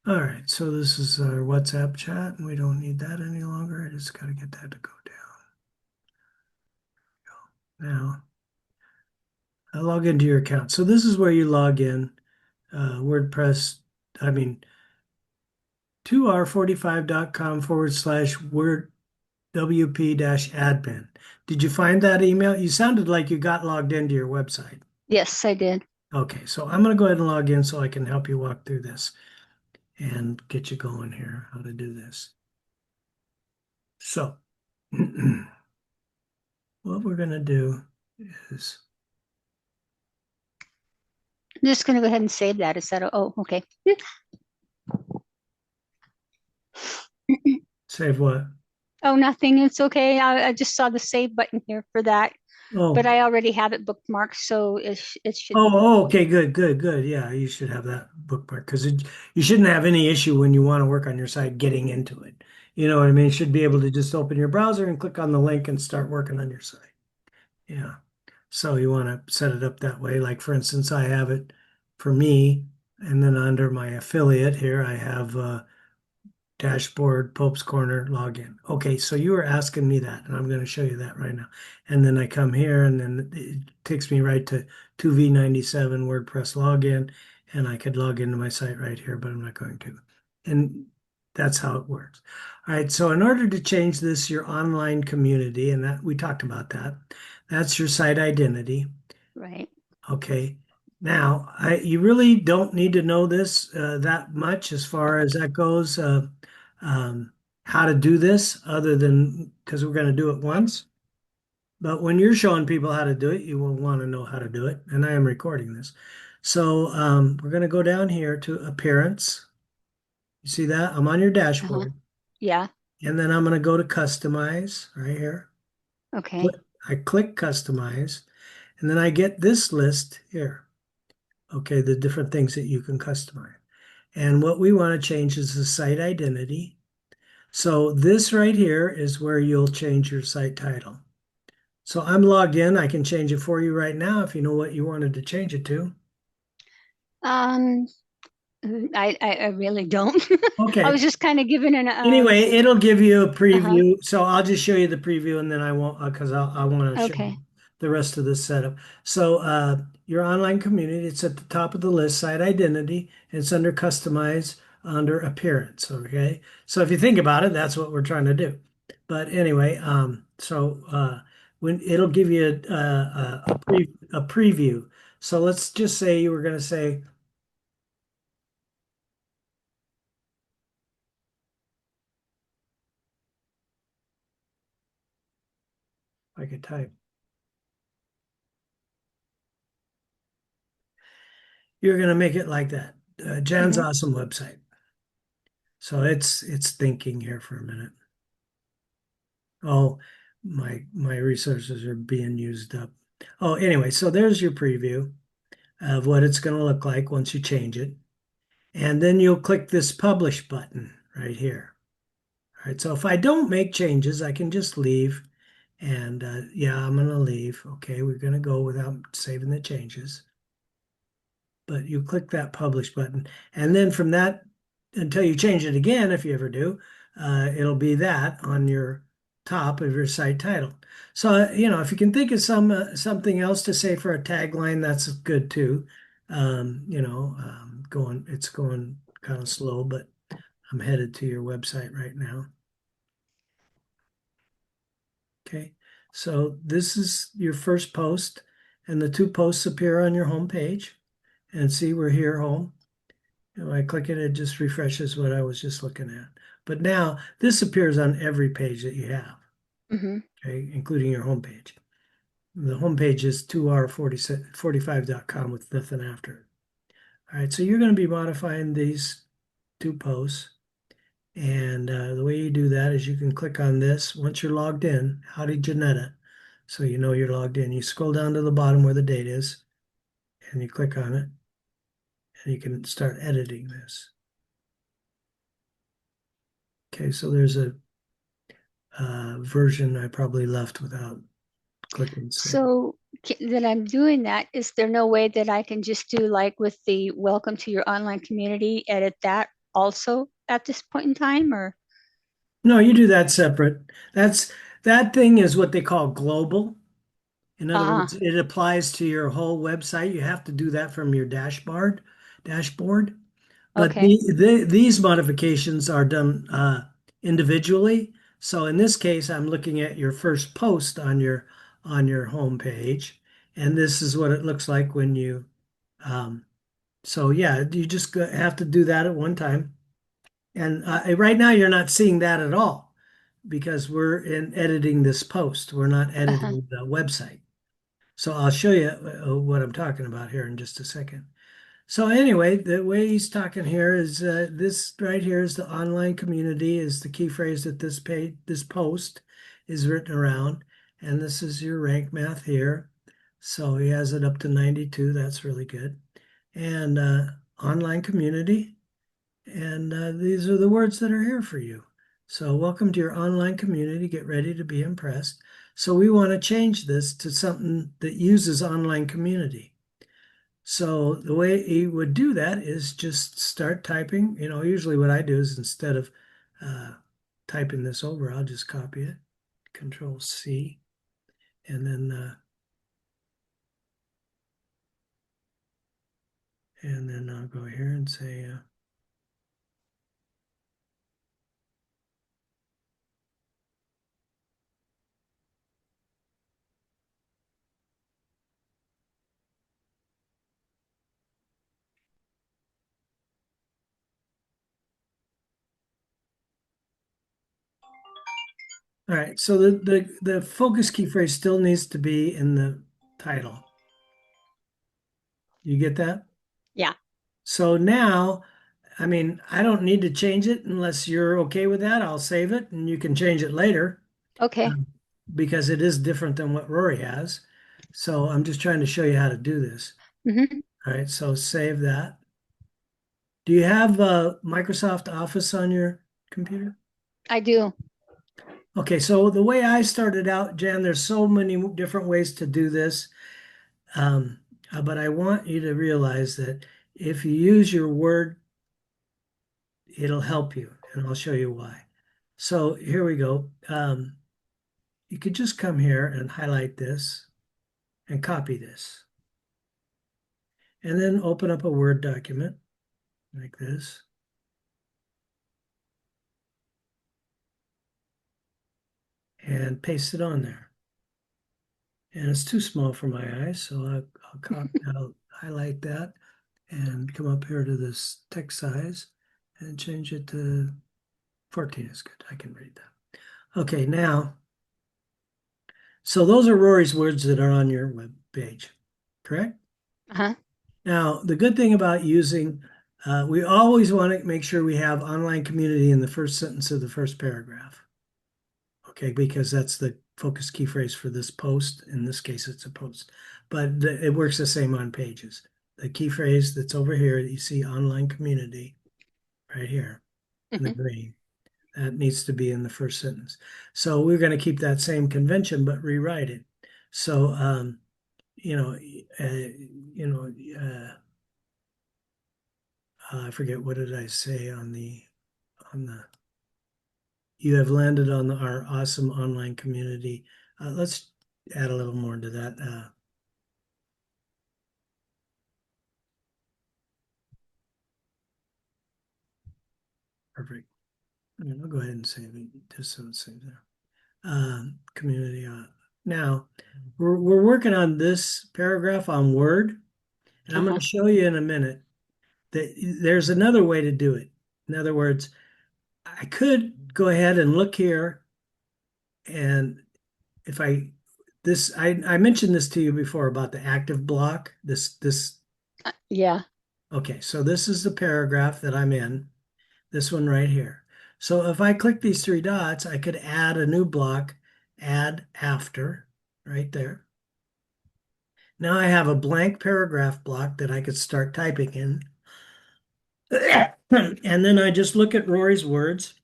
All right, so this is our WhatsApp chat, and we don't need that any longer. I just got to get that to go down. Now, I log into your account. So this is where you log in. WordPress, I mean, 2r45.com/word WP-admin. Did you find that email? You sounded like you got logged into your website. Yes, I did. Okay, so I'm going to go ahead and log in so I can help you walk through this and get you going here, how to do this. So, what we're going to do is I'm just going to go ahead and save that. Is that, oh, okay. save what? Oh, nothing. It's okay. I just saw the save button here for that, but Oh, I already have it bookmarked, so it should be good. oh, okay, good, good, good. Yeah, you should have that bookmark because you shouldn't have any issue when you want to work on your site getting into it. You know what I mean? You should be able to just open your browser and click on the link and start working on your site. Yeah. So you want to set it up that way. Like for instance, I have it for me, and then under my affiliate here, I have dashboard, Pope's Corner, login. Okay, so you were asking me that, and I'm going to show you that right now. And then I come here, and then it takes me right to 2v97 WordPress login, and I could log into my site right here, but I'm not going to. And that's how it works. All right, so in order to change this, your online community, and that we talked about that, that's your site identity. Right. Okay. Now, you really don't need to know this that much as far as that goes, um, how to do this, other than because we're going to do it once. But when you're showing people how to do it, you will want to know how to do it. And I am recording this. So we're going to go down here to appearance. You see that? I'm on your Uh-huh. dashboard. Yeah. And then I'm going to go to customize right here. Okay. I click customize. And then I get this list here. Okay, the different things that you can customize. And what we want to change is the site identity. So this right here is where you'll change your site title. So I'm logged in. I can change it for you right now if you know what you wanted to change it to. Um, I really don't. I was Okay. just kind of given Anyway, it'll give you a uh-huh. preview. So I'll just show you the preview and then I won't because I want to show you Okay. the rest of the setup. So your online community, it's at the top of the list, site identity. It's under customize, under appearance. Okay. So if you think about it, that's what we're trying to do. But anyway, when it'll give you a preview. So let's just say you were going to say, I could type, you're going to make it like that. Jan's Hmm. awesome website. So it's thinking here for a minute. Oh, my resources are being used up. Oh, anyway, so there's your preview of what it's going to look like once you change it. And then you'll click this publish button right here. All right, so if I don't make changes, I can just leave. And yeah, I'm going to leave. Okay, we're going to go without saving the changes. But you click that publish button. And then from that, until you change it again, if you ever do, it'll be that on your top of your site title. So, if you can think of something else to say for a tagline, that's good too. It's going kind of slow, but I'm headed to your website right now. Okay. So this is your first post, and the two posts appear on your home page. And see, we're here home. When I click it, it just refreshes what I was just looking at. But now this appears on every page that you have, Hmm. okay, including your homepage. The homepage is 2r45.com with nothing after it. All right, so you're going to be modifying these two posts. And the way you do that is you can click on this. Once you're logged in, Howdy Janetta. So you know you're logged in. You scroll down to the bottom where the date is, and you click on it, and you can start editing this. Okay, so there's a version I probably left without clicking save. So that I'm doing that, is there no way that I can just do like with the welcome to your online community, edit that? also at this point in time, or? No, you do that separate. That's that thing is what they call global. In other words, Ah, it applies to your whole website. You have to do that from your dashboard. But okay. these modifications are done individually. So in this case, I'm looking at your first post on your home page, and this is what it looks like when you. Um, so yeah, you just have to do that at one time. And right now, you're not seeing that at all because we're in editing this post. We're not Uh-huh. editing the website. So I'll show you what I'm talking about here in just a second. So anyway, the way he's talking here is this right here is the online community is the key phrase that this post is written around, and this is your rank math here. So he has it up to 92. That's really good. And online community, and these are the words that are here for you. So welcome to your online community. Get ready to be impressed. So we want to change this to something that uses online community. So the way you would do that is just start typing. Usually what I do is instead of uh, typing this over, I'll just copy it, Control C, and then I'll go here and say, all right. So the focus key phrase still needs to be in the title. You get that? Yeah. So now, I mean, I don't need to change it unless you're okay with that. I'll save it and you can change it later. Okay. um, because it is different than what Rory has. So I'm just trying to show you how to do this. Hmm. All right, so save that. Do you have Microsoft Office on your computer? I do. Okay, so the way I started out, Jan, there's so many different ways to do this. Um, but I want you to realize that if you use your Word, it'll help you, and I'll show you why. So here we go. You could just come here and highlight this and copy this, and then open up a Word document like this. And paste it on there. And it's too small for my eyes, so I'll highlight that and come up here to this text size and change it to 14 is good. I can read that. Okay, now, so those are Rory's words that are on your web page, correct? Uh-huh. Now, the good thing about using, we always want to make sure we have online community in the first sentence of the first paragraph. Okay, because that's the focus key phrase for this post. In this case, it's a post, but it works the same on pages. The key phrase that's over here that you see online community right here in the Hmm. green, that needs to be in the first sentence. So we're going to keep that same convention, but rewrite it. So, you know, you know, I forget what did I say on the you have landed on our awesome online community. Let's add a little more to that. Perfect. I'll go ahead and save it just so it's saved there. Community. Now, we're working on this paragraph on Word, and I'm going Uh-huh. to show you in a minute that there's another way to do it. In other words, I could go ahead and look here, and if I mentioned this to you before about the active block. This Yeah. Okay, so this is the paragraph that I'm in. This one right here. So if I click these three dots, I could add a new block, add after, right there. Now I have a blank paragraph block that I could start typing in. And then I just look at Rory's words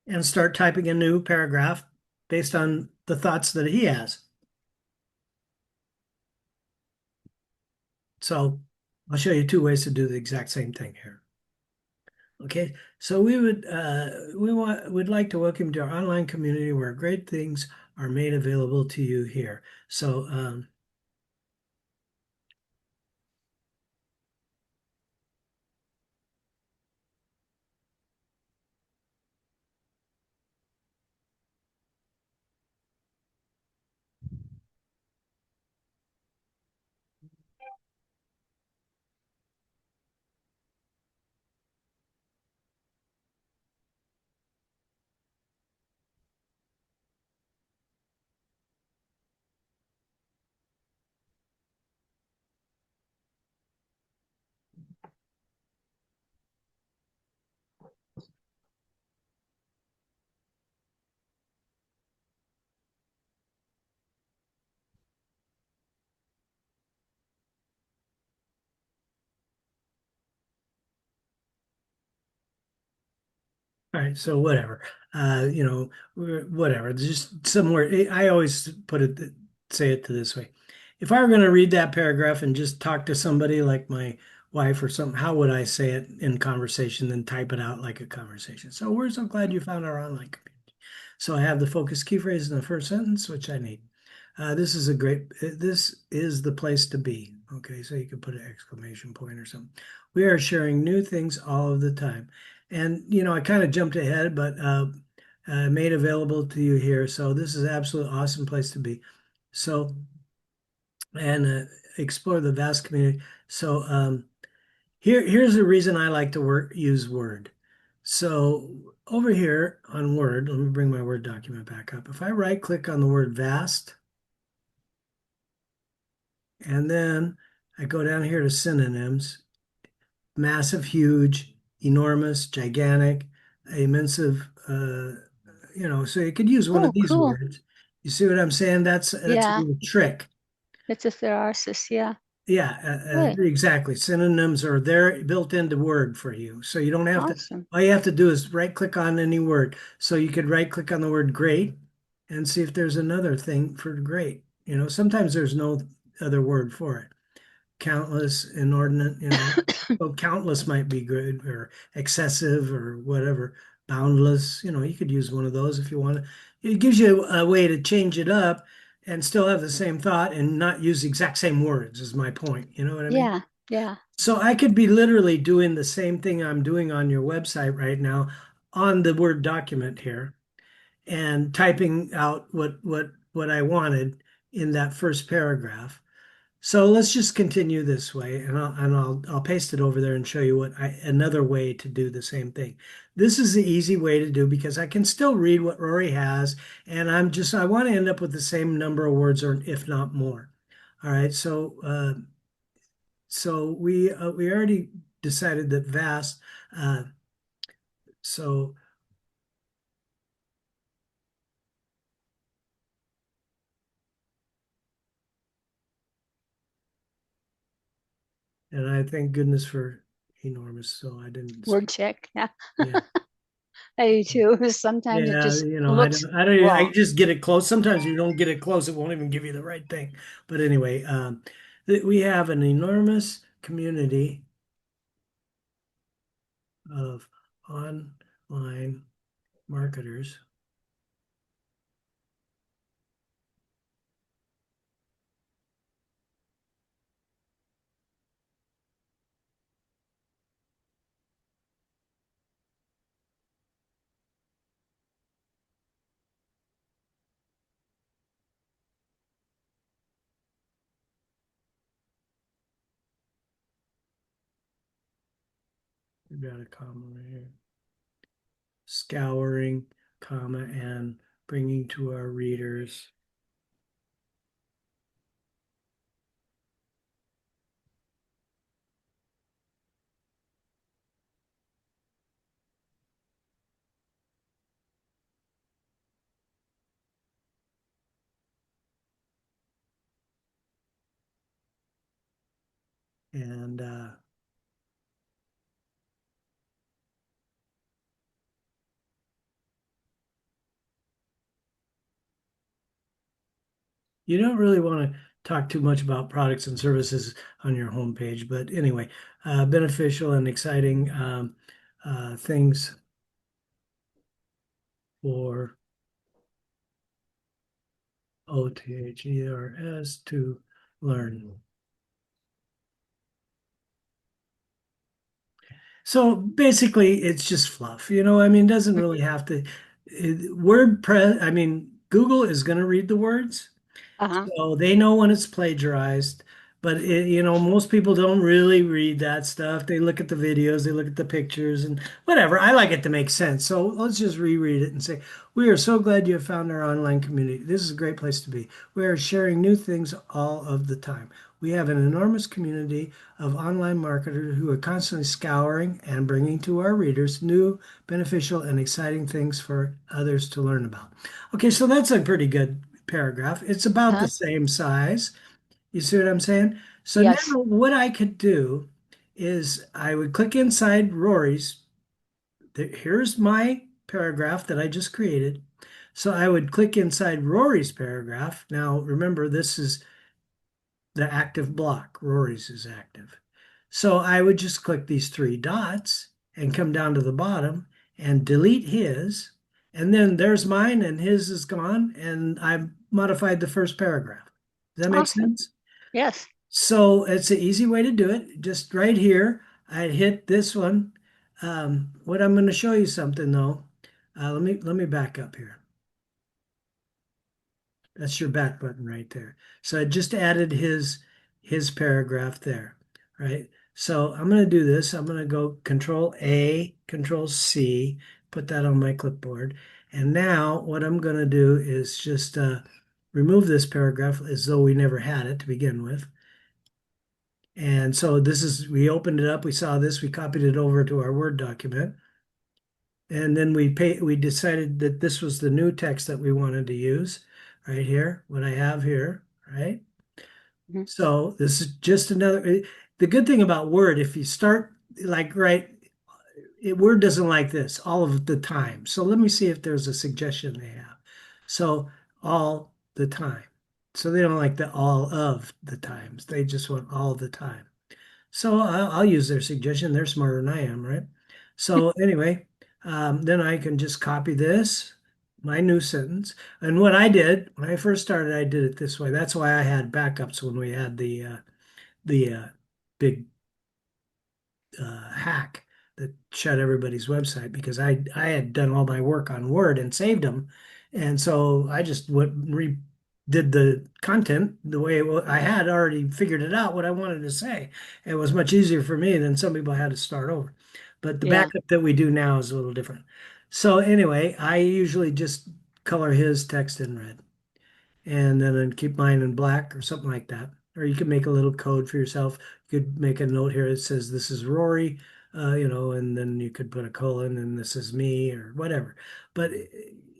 and start typing a new paragraph based on the thoughts that he has. So I'll show you two ways to do the exact same thing here. Okay, so we'd like to welcome you to our online community where great things are made available to you here. So all right, so whatever. Whatever. Just somewhere. I always say it to this way. If I were going to read that paragraph and just talk to somebody like my wife or something, how would I say it in conversation, then type it out like a conversation? So we're so glad you found our online community. So I have the focus key phrase in the first sentence, which I need. This is the place to be. Okay, so you could put an exclamation point or something. We are sharing new things all of the time. And, I kind of jumped ahead, but made available to you here. So this is an absolute awesome place to be. So, and explore the vast community. So here's the reason I like to use Word. So over here on Word, let me bring my Word document back up. If I right click on the word vast, and then I go down here to synonyms, massive, huge, enormous, gigantic, immense, so you could use one of Oh, these cool. words. You see what I'm saying? That's a Yeah, little trick. it's a psoriasis. Yeah, Yeah, good. exactly. Synonyms are there built into Word for you. So you don't have to, Awesome. all you have to do is right click on any word. So you could right click on the word great and see if there's another thing for great. Sometimes there's no other word for it. Countless, inordinate, so countless might be good or excessive or whatever. Boundless, you could use one of those if you want to. It gives you a way to change it up and still have the same thought and not use the exact same words, is my point. You know what I mean? Yeah, yeah, So I could be literally doing the same thing I'm doing on your website right now on the Word document here and typing out what I wanted in that first paragraph. So let's just continue this way, and I'll paste it over there and show you another way to do the same thing. This is the easy way to do because I can still read what Rory has, and I want to end up with the same number of words or if not more. All right, so we already decided that vast. Uh, so and I thank goodness for enormous. So I didn't. word check. Yeah, Yeah. I do too. Sometimes it Yeah, just I looks I wrong. just get it close. Sometimes you don't get it close, it won't even give you the right thing. But anyway, we have an enormous community of online marketers, we've got a comma right here, scouring, comma, and bringing to our readers. And you don't really want to talk too much about products and services on your homepage, but anyway, beneficial and exciting. things for OTHERS to learn. So basically, it's just fluff. I mean, it doesn't really have to. WordPress, I mean, Google is going to read the words. Uh-huh. So they know when it's plagiarized, but most people don't really read that stuff. They look at the videos, they look at the pictures and whatever. I like it to make sense. So let's just reread it and say, "We are so glad you have found our online community. This is a great place to be. We are sharing new things all of the time. We have an enormous community of online marketers who are constantly scouring and bringing to our readers new, beneficial, and exciting things for others to learn about." Okay, so that's a pretty good paragraph. It's about the Uh-huh. same size. You see what I'm saying? So now Yes. what I could do is I would click inside Rory's. Here's my paragraph that I just created. So I would click inside Rory's paragraph. Now remember, this is the active block. Rory's is active. So I would just click these three dots and come down to the bottom and delete his. And then there's mine and his is gone. And I've modified the first paragraph. Does that make Awesome. sense? Yes. So it's an easy way to do it. Just right here, I'd hit this one. What I'm going to show you something though. Let me back up here. That's your back button right there. So I just added his paragraph there, right? So I'm going to do this. I'm going to go Control A, Control C, put that on my clipboard. And now what I'm going to do is just remove this paragraph as though we never had it to begin with. And so we opened it up, we saw this, we copied it over to our Word document. And then we decided that this was the new text that we wanted to use right here, what I have here, right? Mhm. So this is just the good thing about Word, if you start like Word doesn't like this all of the time. So let me see if there's a suggestion they have. So all the time. So they don't like the all of the times. They just want all the time. So I'll use their suggestion. They're smarter than I am, right? So anyway, then I can just copy this, my new sentence. And what I did when I first started, I did it this way. That's why I had backups when we had the big hack that shut everybody's website because I had done all my work on Word and saved them, and so I just did the content the way I had already figured it out what I wanted to say. It was much easier for me than some people had to start over. But the Yeah. backup that we do now is a little different. So anyway, I usually just color his text in red and then I'd keep mine in black or something like that. Or you could make a little code for yourself. You could make a note here that says this is Rory, and then you could put a colon and this is me or whatever. But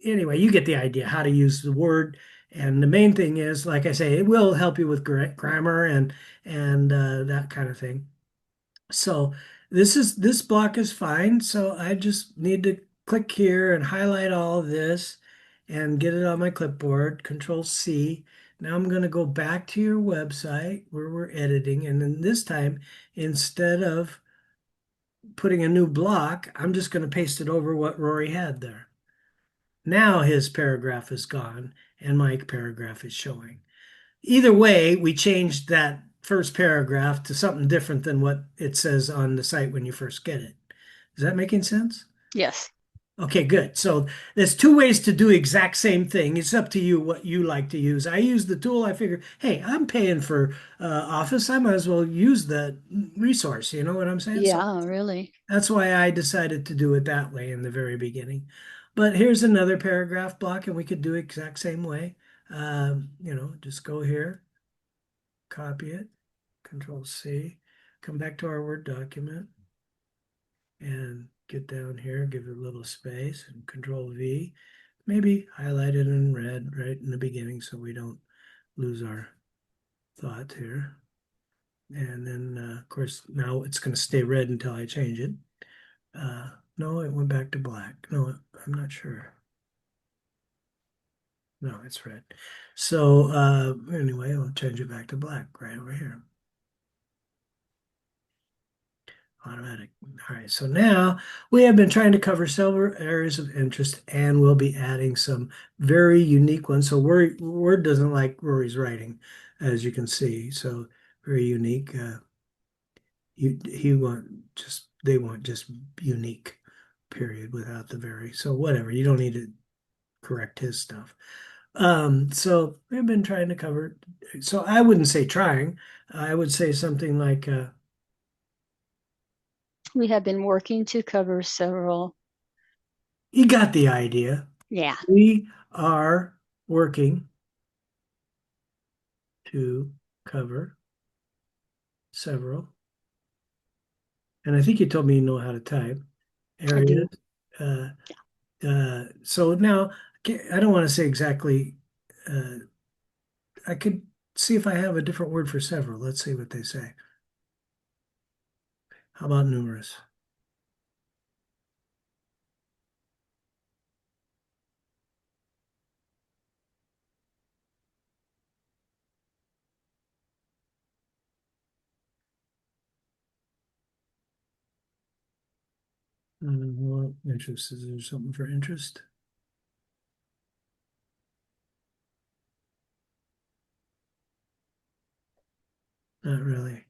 anyway, you get the idea how to use the word. And the main thing is, like I say, it will help you with grammar and that kind of thing. So this block is fine. So I just need to click here and highlight all of this and get it on my clipboard, Control C. Now I'm going to go back to your website where we're editing. And then this time, instead of putting a new block, I'm just going to paste it over what Rory had there. Now his paragraph is gone and my paragraph is showing. Either way, we changed that first paragraph to something different than what it says on the site when you first get it. Is that making sense? Yes. Okay, good. So there's two ways to do exact same thing. It's up to you what you like to use. I use the tool. I figure, hey, I'm paying for Office. I might as well use the resource. You know what I'm saying? So Yeah, really. that's why I decided to do it that way in the very beginning. But here's another paragraph block, and we could do it exact same way. Just go here, copy it, Control C, come back to our Word document and get down here, give it a little space and Control V. Maybe highlight it in red right in the beginning so we don't lose our thought here. And then, of course, now it's going to stay red until I change it. No, it went back to black. No, I'm not sure. No, it's red. So anyway, I'll change it back to black right over here. Automatic. All right. So now we have been trying to cover several areas of interest and we'll be adding some very unique ones. So Word doesn't like Rory's writing, as you can see. So very unique. He want just they want just unique, period, without the very. So whatever. You don't need to correct his stuff. So we've been trying to cover. So I wouldn't say trying. I would say something like, We have been working to cover several. you got the idea. Yeah. We are working to cover several, and I think you told me you know how to type I areas. do. Uh, so now I don't want to say exactly. Uh, I could see if I have a different word for several. Let's see what they say. How about numerous? Well, interest. Is there something for interest? Not really.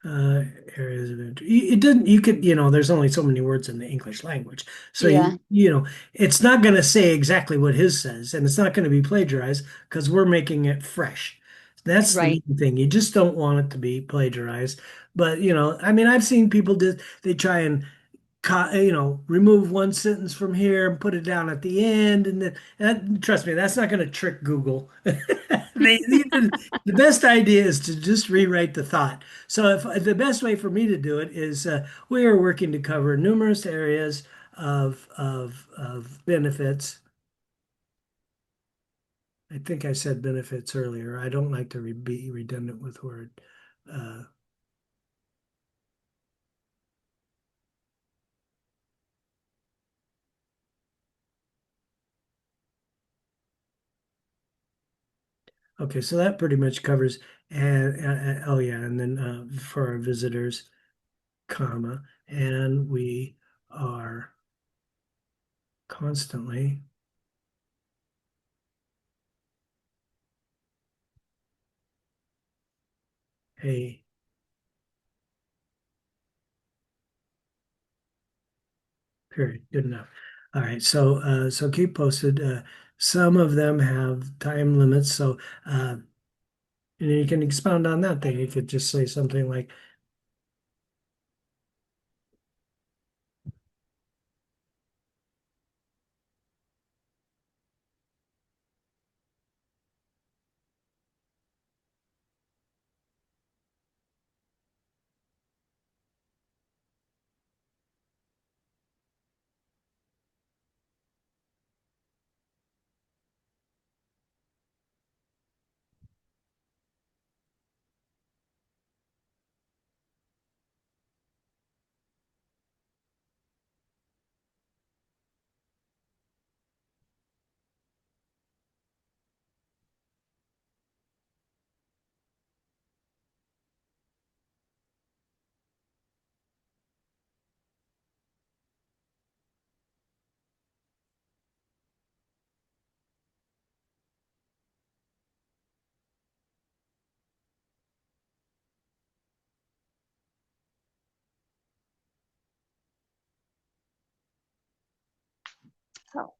uh, Areas of interest. It doesn't, you could, there's only so many words in the English language. So Yeah. it's not going to say exactly what his says, and it's not going to be plagiarized because we're making it fresh. That's the Right. main thing. You just don't want it to be plagiarized. But, I mean, I've seen people they try and remove one sentence from here and put it down at the end. Trust me, that's not going to trick Google. The best idea is to just rewrite the thought. So if the best way for me to do it is we are working to cover numerous areas of benefits. I think I said benefits earlier. I don't like to be redundant with word. Uh, okay, so that pretty much covers. And oh yeah, and then for our visitors, comma, and we are constantly a period. Good enough. All right, so keep posted. Some of them have time limits, so you can expound on that thing. You could just say something like, Oh.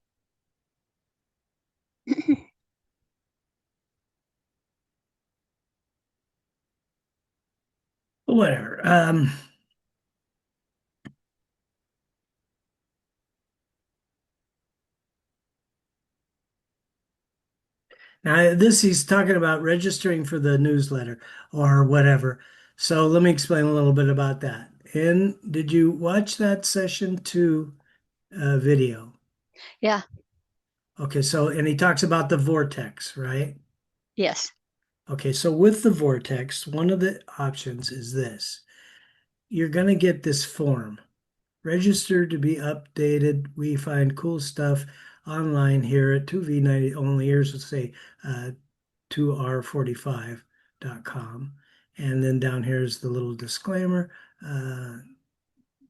whatever. Now, this he's talking about registering for the newsletter or whatever. So let me explain a little bit about that. And did you watch that session two video? Yeah. Okay, so and he talks about the vortex, right? Yes. Okay, so with the vortex, one of the options is this. You're going to get this form. Register to be updated. We find cool stuff online here at 2V90 only. Here's, let's say, 2R45. vortex.com. And then down here is the little disclaimer.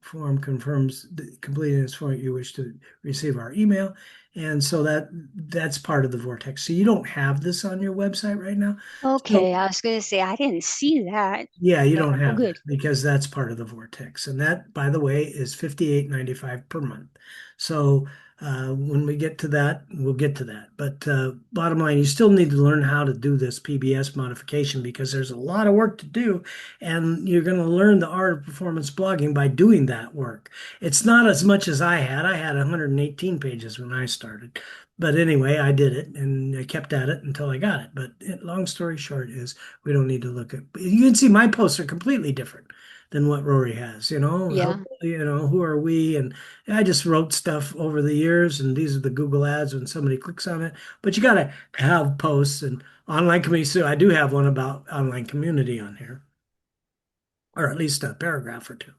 Form confirms the completing this form you wish to receive our email. And so that's part of the vortex. So you don't have this on your website right now. So Okay, I was going to say I didn't see that, yeah, you but don't oh, have that good. because that's part of the vortex. And that, by the way, is $58.95 per month. So when we get to that, we'll get to that. But bottom line, you still need to learn how to do this PBS modification because there's a lot of work to do. And you're going to learn the art of performance blogging by doing that work. It's not as much as I had. I had 118 pages when I started. But anyway, I did it and I kept at it until I got it. But long story short is we don't need to look at. You can see my posts are completely different than what Rory has. Yeah. Who are we? And I just wrote stuff over the years, and these are the Google ads when somebody clicks on it. But you got to have posts and online community. So I do have one about online community on here, or at least a paragraph or two.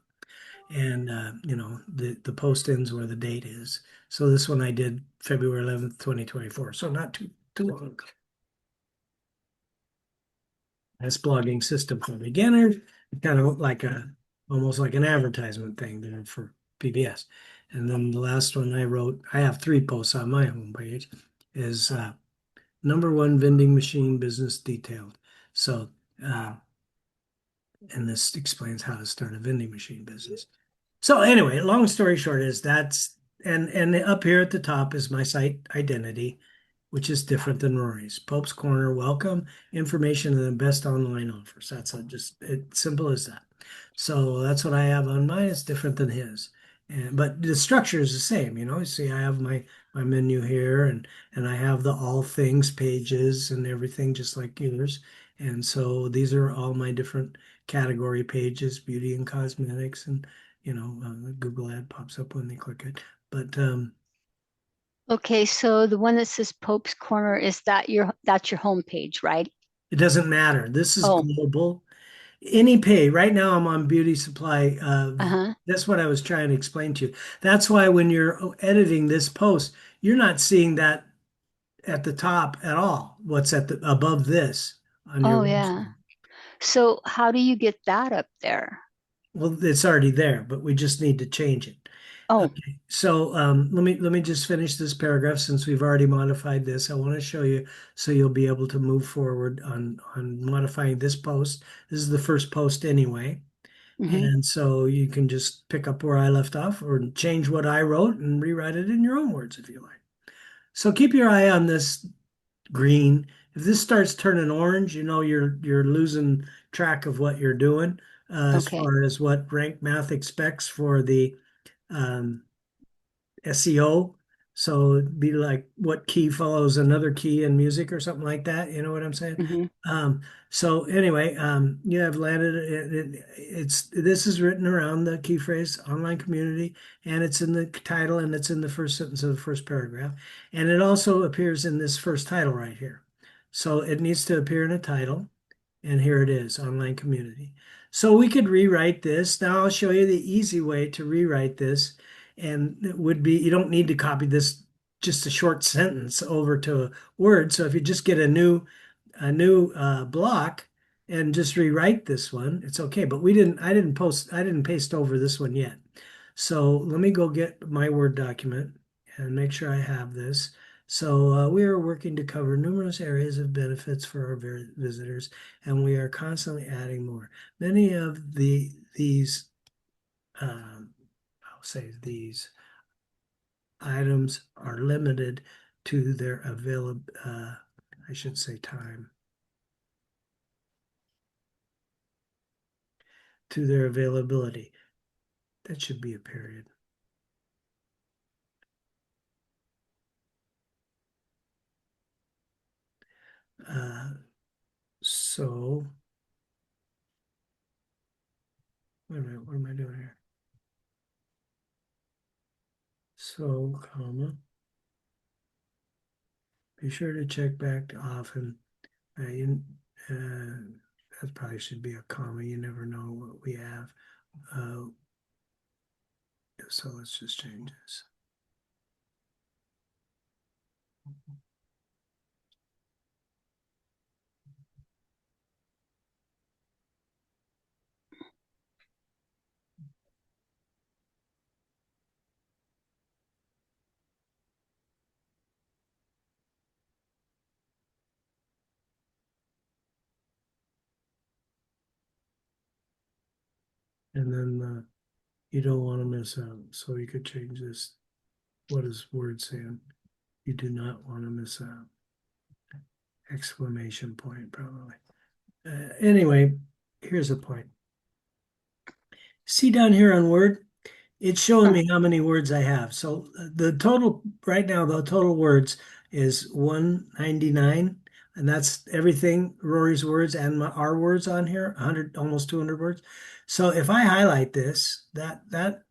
And the post ends where the date is. So this one I did February 11th, 2024. So not too long ago. That's blogging system for beginners, kind of like almost like an advertisement thing there for PBS. And then the last one I wrote, I have 3 posts on my homepage, is number one vending machine business detailed. So, uh, and this explains how to start a vending machine business. So anyway, long story short is and up here at the top is my site identity, which is different than Rory's. Pope's Corner, welcome, information and the best online offers. That's just simple as that. So that's what I have on mine. It's different than his. But the structure is the same, See, I have my menu here and I have the all things pages and everything just like yours. And so these are all my different category pages, beauty and cosmetics, and the Google ad pops up when they click it. But Okay, so the one that says Pope's Corner, is that's your homepage, right? it doesn't matter. This is Oh, global. Any pay. Right now, I'm on beauty supply. uh-huh. That's what I was trying to explain to you. That's why when you're editing this post, you're not seeing that at the top at all. What's at the above this on your Oh, yeah. website. So how do you get that up there? Well, it's already there, but we just need to change it. Oh, Okay, so let me just finish this paragraph since we've already modified this. I want to show you so you'll be able to move forward on modifying this post. This is the first post anyway, hmm. and so you can just pick up where I left off or change what I wrote and rewrite it in your own words if you like. So keep your eye on this green. If this starts turning orange, you're losing track of what you're doing as Okay. far as what rank math expects for the um, SEO. So it'd be like what key follows another key in music or something like that. You know what I'm saying? Hmm. So anyway, you have landed. It's this is written around the key phrase online community, and it's in the title, and it's in the first sentence of the first paragraph, and it also appears in this first title right here. So it needs to appear in a title, and here it is, online community. So we could rewrite this. Now I'll show you the easy way to rewrite this. And it would be, you don't need to copy this just a short sentence over to Word. So if you just get a new block and just rewrite this one, it's okay. But I didn't paste over this one yet. So let me go get my Word document and make sure I have this. So we are working to cover numerous areas of benefits for our visitors, and we are constantly adding more. Many of these, I'll say these items are limited to their available, I should say time, to their availability. That should be a period. Uh, so, wait a minute, what am I doing here? So, comma, be sure to check back often. Uh, that probably should be a comma. You never know what we have. Uh, so let's just change this. And then you don't want to miss out. So you could change this. What is word saying? You do not want to miss out. Exclamation point, probably. Anyway, here's a point. See down here on Word, it's showing Huh. me how many words I have. So the total right now, the total words is 199, and that's everything, Rory's words and our words on here, 100, almost 200 words. So if I highlight this, that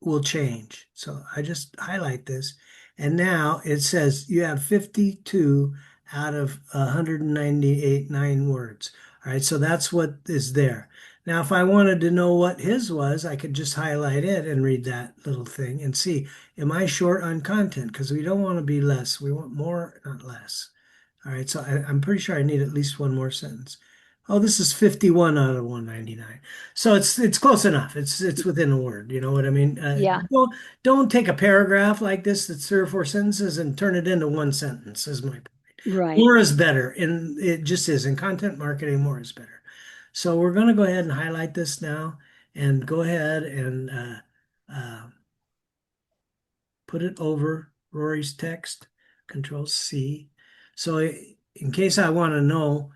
will change. So I just highlight this, and now it says you have 52 out of 198 9 words. All right, so that's what is there. Now, if I wanted to know what his was, I could just highlight it and read that little thing and see, am I short on content? Because we don't want to be less. We want more, not less. All right, so I'm pretty sure I need at least one more sentence. Oh, this is 51 out of 199. So it's close enough. It's within a word. You know what I mean? Yeah, Don't take a paragraph like this that's 3 or 4 sentences and turn it into one sentence. Is my point. right. More is better, and it just is in content marketing. More is better. So we're going to go ahead and highlight this now, and go ahead and uh, put it over Rory's text. Control C. So in case I want to know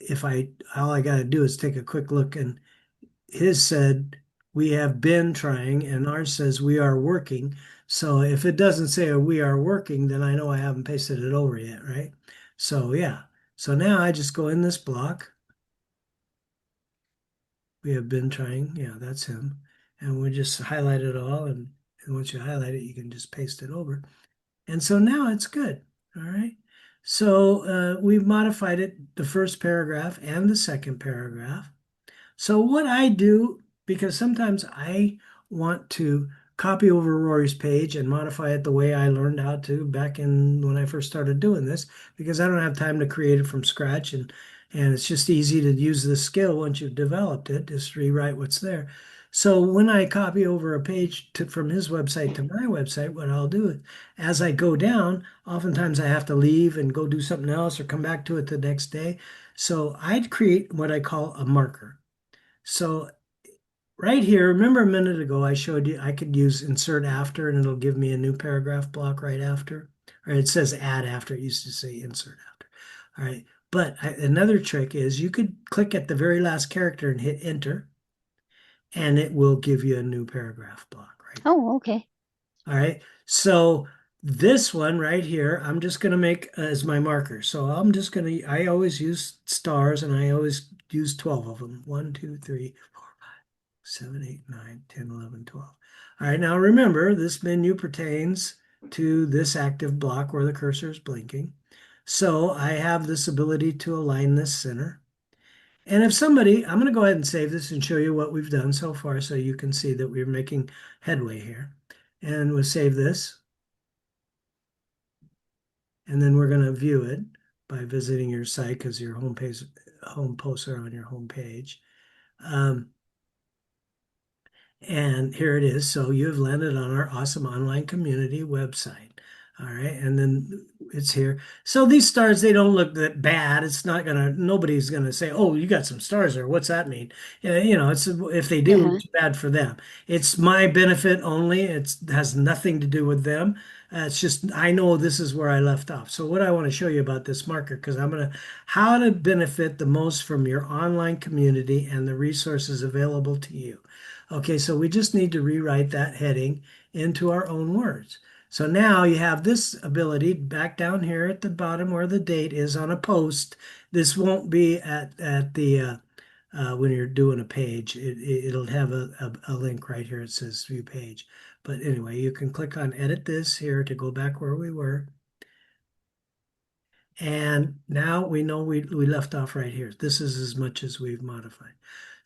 if all I got to do is take a quick look, and his said we have been trying, and ours says we are working. So if it doesn't say we are working, then I know I haven't pasted it over yet, right? So yeah. So now I just go in this block. We have been trying. Yeah, that's him. And we just highlight it all. And once you highlight it, you can just paste it over. And so now it's good. All right. So we've modified it, the first paragraph and the second paragraph. So what I do, because sometimes I want to copy over Rory's page and modify it the way I learned how to back in when I first started doing this, because I don't have time to create it from scratch, and it's just easy to use the skill once you've developed it, just rewrite what's there. So when I copy over a page from his website to my website, what I'll do is as I go down, oftentimes I have to leave and go do something else or come back to it the next day. So I'd create what I call a marker. So right here, remember a minute ago I showed you I could use insert after and it'll give me a new paragraph block right after. Or it says add after. It used to say insert after. All right. But another trick is you could click at the very last character and hit enter, and it will give you a new paragraph block right there. Oh, okay. All right. So this one right here, I'm just going to make as my marker. So I'm just going to, I always use stars and I always use 12 of them. 1, 2, 3, 7, 8, 9, 10, 11, 12. All right, now remember, this menu pertains to this active block where the cursor is blinking. So I have this ability to align this center. And if somebody, I'm going to go ahead and save this and show you what we've done so far so you can see that we're making headway here. And we'll save this. And then we're going to view it by visiting your site because your home posts are on your home page. And here it is. So you have landed on our awesome online community website. All right. And then it's here. So these stars, they don't look that bad. It's not gonna, nobody's gonna say, oh, you got some stars there. What's that mean? You know, it's if they do, Uh-huh. it's bad for them. It's my benefit only. It has nothing to do with them. It's just I know this is where I left off. So what I want to show you about this marker, because I'm gonna how to benefit the most from your online community and the resources available to you. Okay, so we just need to rewrite that heading into our own words. So now you have this ability back down here at the bottom where the date is on a post. This won't be at the when you're doing a page. It'll have a link right here. It says view page. But anyway, you can click on edit this here to go back where we were. And now we know we left off right here. This is as much as we've modified.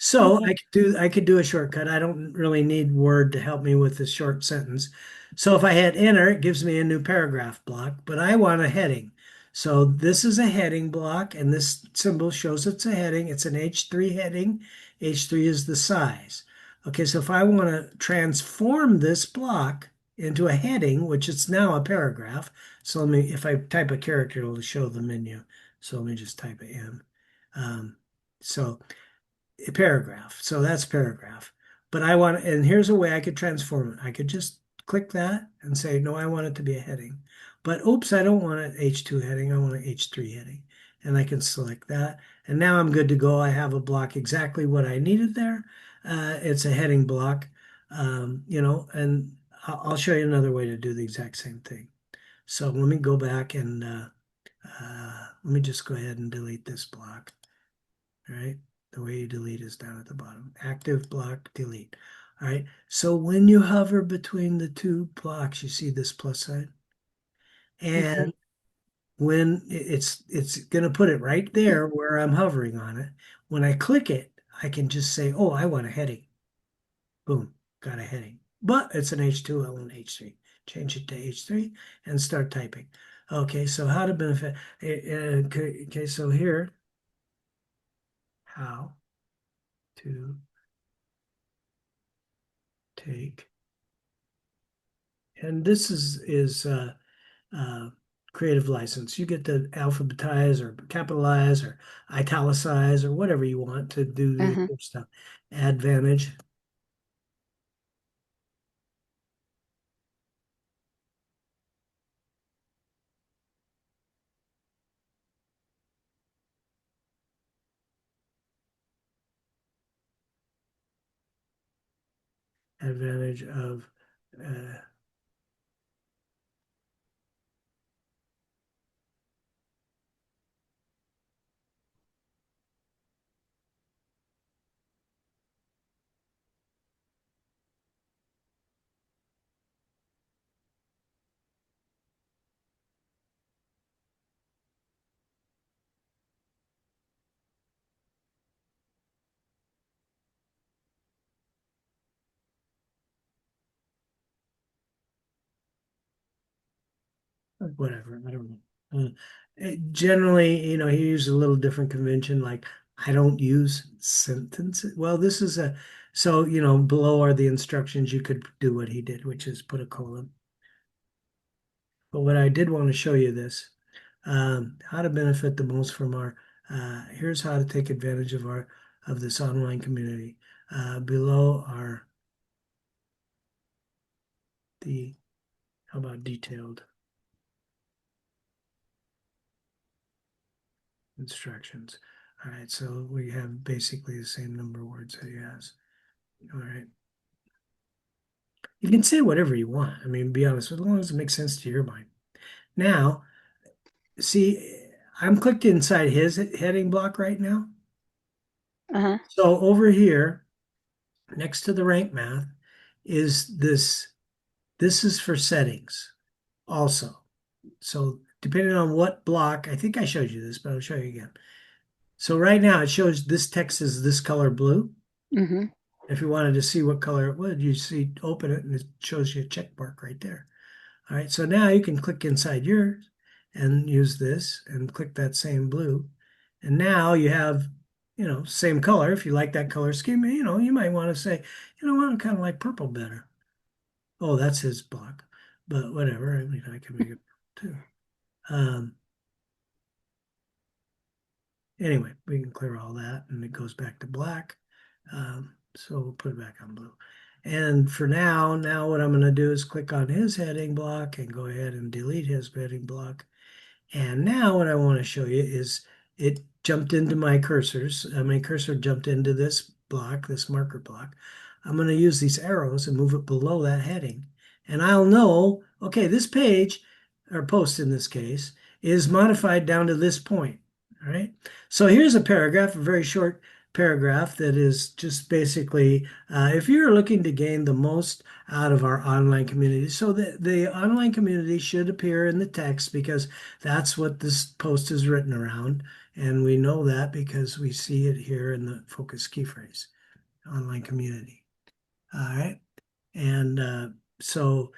So Okay. I could do a shortcut. I don't really need Word to help me with this short sentence. So if I hit enter, it gives me a new paragraph block, but I want a heading. So this is a heading block, and this symbol shows it's a heading. It's an H3 heading. H3 is the size. Okay, so if I want to transform this block into a heading, which it's now a paragraph, so let me, if I type a character, it'll show the menu. So let me just type it in. Um, so a paragraph. So that's paragraph. But I want, and here's a way I could transform it. I could just click that and say, no, I want it to be a heading. But oops, I don't want an H2 heading. I want an H3 heading. And I can select that. And now I'm good to go. I have a block exactly what I needed there. It's a heading block, and I'll show you another way to do the exact same thing. So let me go back and let me just go ahead and delete this block. All right. The way you delete is down at the bottom. Active block, delete. All right. So when you hover between the two blocks, you see this plus sign. Okay. And when it's going to put it right there where I'm hovering on it. When I click it, I can just say, oh, I want a heading. Boom, got a heading. But it's an H2, I want H3. Change it to H3 and start typing. Okay, so how to benefit. Okay, so here, how to take, and this is uh, creative license. You get to alphabetize or capitalize or italicize or whatever you want to do Uh-huh. your stuff. Advantage, advantage of uh, whatever. I don't know. Generally, he used a little different convention. Like I don't use sentences. Well, this is a so below are the instructions. You could do what he did, which is put a colon. But what I did want to show you this, how to benefit the most from our. Here's how to take advantage of this online community. Below are the how about detailed instructions. All right, so we have basically the same number of words that he has. All right. You can say whatever you want. I mean, be honest, as long as it makes sense to your mind. Now, see, I'm clicked inside his heading block right now. Uh-huh. So over here, next to the rank math, is this. This is for settings also. So depending on what block, I think I showed you this, but I'll show you again. So right now it shows this text is this color blue. Mm-hmm. If you wanted to see what color it would, you see, open it and it shows you a check mark right there. All right, so now you can click inside yours and use this and click that same blue. And now you have, same color. If you like that color scheme, you might want to say, you know what, I kind of like purple better. Oh, that's his block, but whatever. I mean, I can make it too. Um, anyway, we can clear all that and it goes back to black. So we'll put it back on blue. And for now what I'm going to do is click on his heading block and go ahead and delete his heading block. And now what I want to show you is it jumped into my cursors. My cursor jumped into this block, this marker block. I'm going to use these arrows and move it below that heading. And I'll know, okay, this page, or post in this case, is modified down to this point. All right. So here's a paragraph, a very short paragraph that is just basically, if you're looking to gain the most out of our online community, so the online community should appear in the text because that's what this post is written around. And we know that because we see it here in the focus key phrase, online community. All right. And so,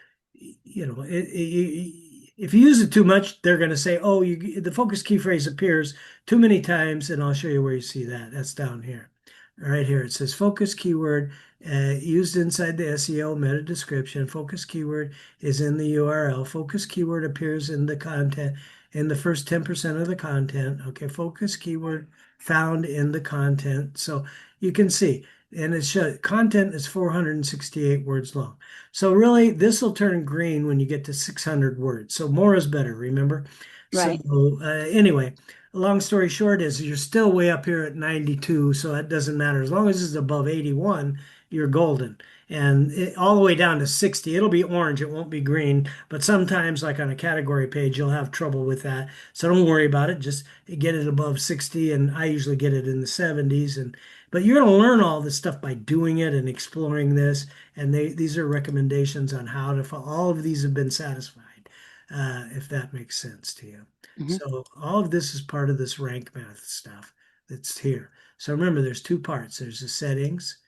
if you use it too much, they're going to say, oh, the focus key phrase appears too many times. And I'll show you where you see that. That's down here. Right here, it says focus keyword used inside the SEO meta description. Focus keyword is in the URL. Focus keyword appears in the content in the first 10% of the content. Okay, focus keyword found in the content. So you can see, and it shows content is 468 words long. So really, this will turn green when you get to 600 words. So more is better, remember? So Right. anyway, long story short is you're still way up here at 92, so that doesn't matter. As long as it's above 81, you're golden. And all the way down to 60, it'll be orange, it won't be green. But sometimes, like on a category page, you'll have trouble with that. So don't worry about it. Just get it above 60, and I usually get it in the 70s. But you're going to learn all this stuff by doing it and exploring this. And these are recommendations on how to follow. All of these have been satisfied, if that makes sense to you. Hmm. So all of this is part of this rank math stuff that's here. So remember, there's two parts. There's the settings,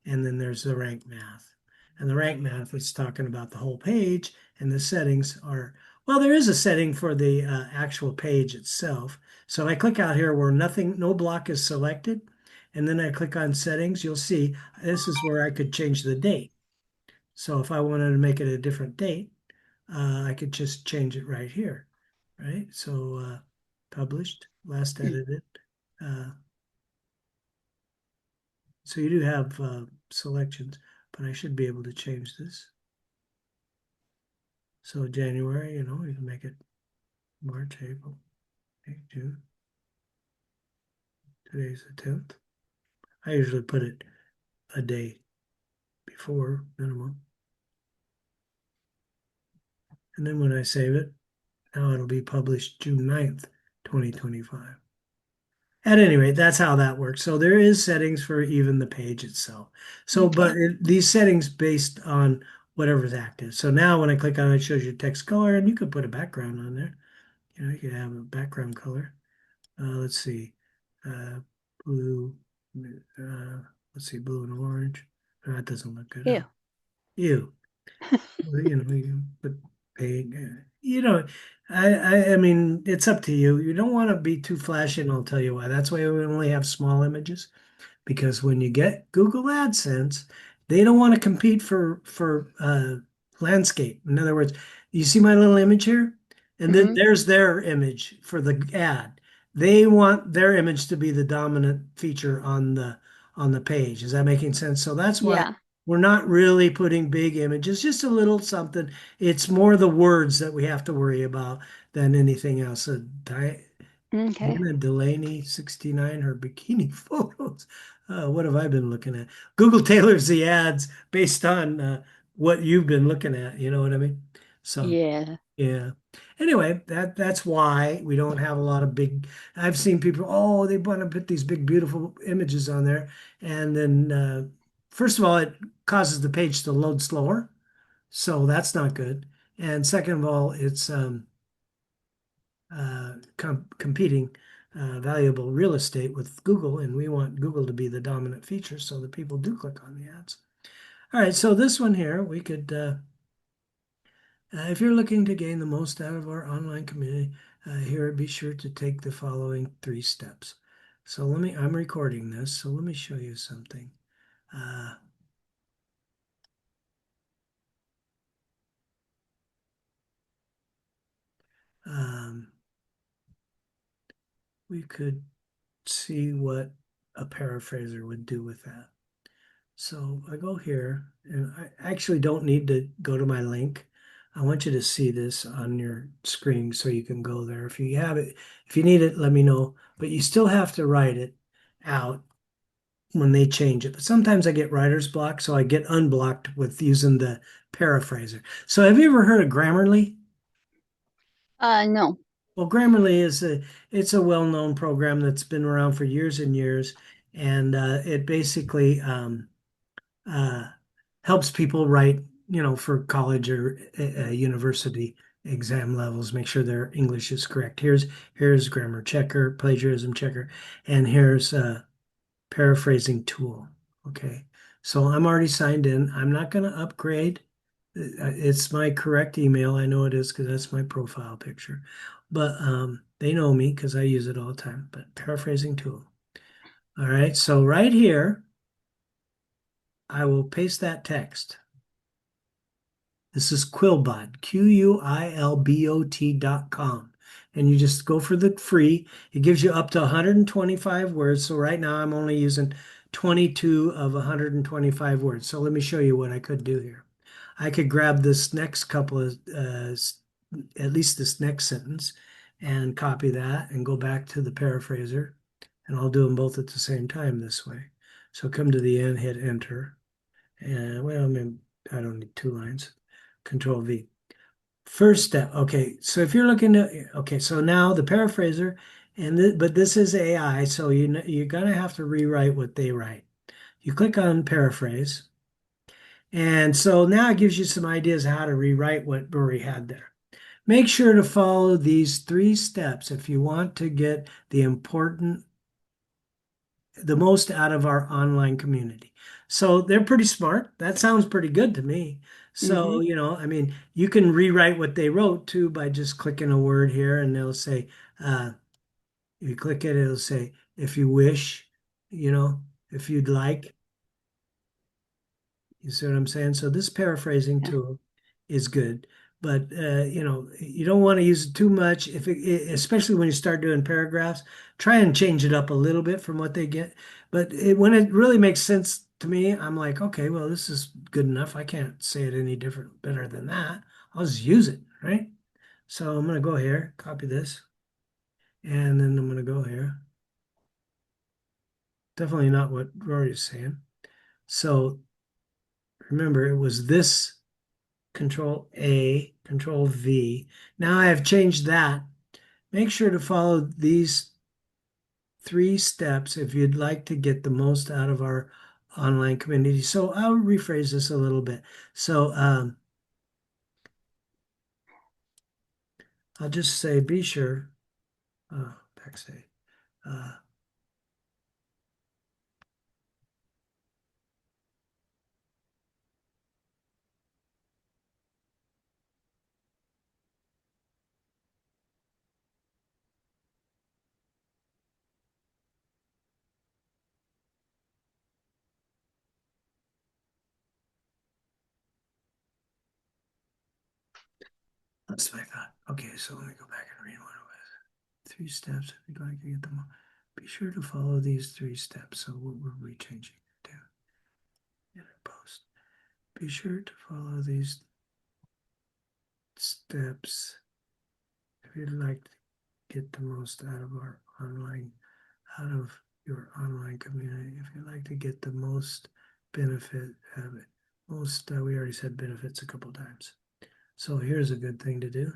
and then there's the rank math. And the rank math is talking about the whole page, and the settings are, well, there is a setting for the actual page itself. So if I click out here where nothing, no block is selected, and then I click on settings, you'll see this is where I could change the date. So if I wanted to make it a different date, I could just change it right here, right? So published, last edited. Uh, so you do have selections, but I should be able to change this. So January, you know, you can make it March, April, May, June. Today's the 10th. I usually put it a day before minimum. And then when I save it, now it'll be published June 9th, 2025. At any rate, that's how that works. So there is settings for even the page itself. So, but Okay. these settings based on whatever's active. So now when I click on it, it shows you text color, and you could put a background on there. You know, you could have a background color. Let's see, uh, blue. Uh, let's see, blue and orange. That doesn't look good. Ew. Ew. Well, you know, you can put pink. You know, I mean, it's up to you. You don't want to be too flashy, and I'll tell you why. That's why we only have small images, because when you get Google AdSense, they don't want to compete for landscape. In other words, you see my little image here, and then Hmm. there's their image for the ad. They want their image to be the dominant feature on the page. Is that making sense? So that's why Yeah. we're not really putting big images, just a little something. It's more the words that we have to worry about than anything else. So Okay. Diana Delaney, 69, her bikini photos. What have I been looking at? Google tailors the ads based on what you've been looking at. You know what I mean? So, Yeah. yeah. Anyway, that's why we don't have a lot of big. I've seen people, oh, they want to put these big, beautiful images on there. And then, first of all, it causes the page to load slower. So that's not good. And second of all, it's competing valuable real estate with Google, and we want Google to be the dominant feature so that people do click on the ads. All right, so this one here, we could, if you're looking to gain the most out of our online community, here, be sure to take the following 3 steps. So I'm recording this, so let me show you something. Uh, um, we could see what a paraphraser would do with that. So I go here, and I actually don't need to go to my link. I want you to see this on your screen so you can go there. If you have it, if you need it, let me know. But you still have to write it out when they change it. But sometimes I get writer's block, so I get unblocked with using the paraphraser. So have you ever heard of Grammarly? No. Well, Grammarly is it's a well-known program that's been around for years and years, and it basically uh, helps people write, you know, for college or university exam levels, make sure their English is correct. Here's grammar checker, plagiarism checker, and here's a paraphrasing tool. Okay, so I'm already signed in. I'm not going to upgrade. It's my correct email. I know it is because that's my profile picture, but they know me because I use it all the time. But paraphrasing tool. All right, so right here, I will paste that text. This is Quillbot, Quilbot.com. and you just go for the free. It gives you up to 125 words. So right now I'm only using 22 of 125 words. So let me show you what I could do here. I could grab this next couple of, at least this next sentence, and copy that and go back to the paraphraser. And I'll do them both at the same time this way. So come to the end, hit enter. And well, I mean, I don't need two lines. Control V. First step. Okay, so if you're looking at, okay, so now the paraphraser, but this is AI, so you're gonna have to rewrite what they write. You click on paraphrase, and so now it gives you some ideas how to rewrite what Rory had there. Make sure to follow these three steps if you want to get the most out of our online community. So they're pretty smart. That sounds pretty good to me. Mm-hmm. So, I mean, you can rewrite what they wrote too by just clicking a word here and they'll say, if you click it, it'll say, if you wish, you know, if you'd like. You see what I'm saying? So this paraphrasing Yeah. tool is good, but you don't want to use it too much. Especially when you start doing paragraphs, try and change it up a little bit from what they get. But when it really makes sense to me, I'm like, okay, well, this is good enough. I can't say it any different, better than that. I'll just use it, right? So I'm going to go here, copy this, and then I'm going to go here. Definitely not what Rory's saying. So remember, it was this. Control A, Control V. Now I have changed that. Make sure to follow these three steps if you'd like to get the most out of our online community. So I'll rephrase this a little bit. So I'll just say, be sure, backside, uh, that's my thought. Okay, so let me go back and read what it was. Three steps if you'd like to get them. Be sure to follow these three steps. So what were we changing it to? In a post. Be sure to follow these steps if you'd like to get the most out of your online community. If you'd like to get the most benefit out of it. We already said benefits a couple times. So here's a good thing to do.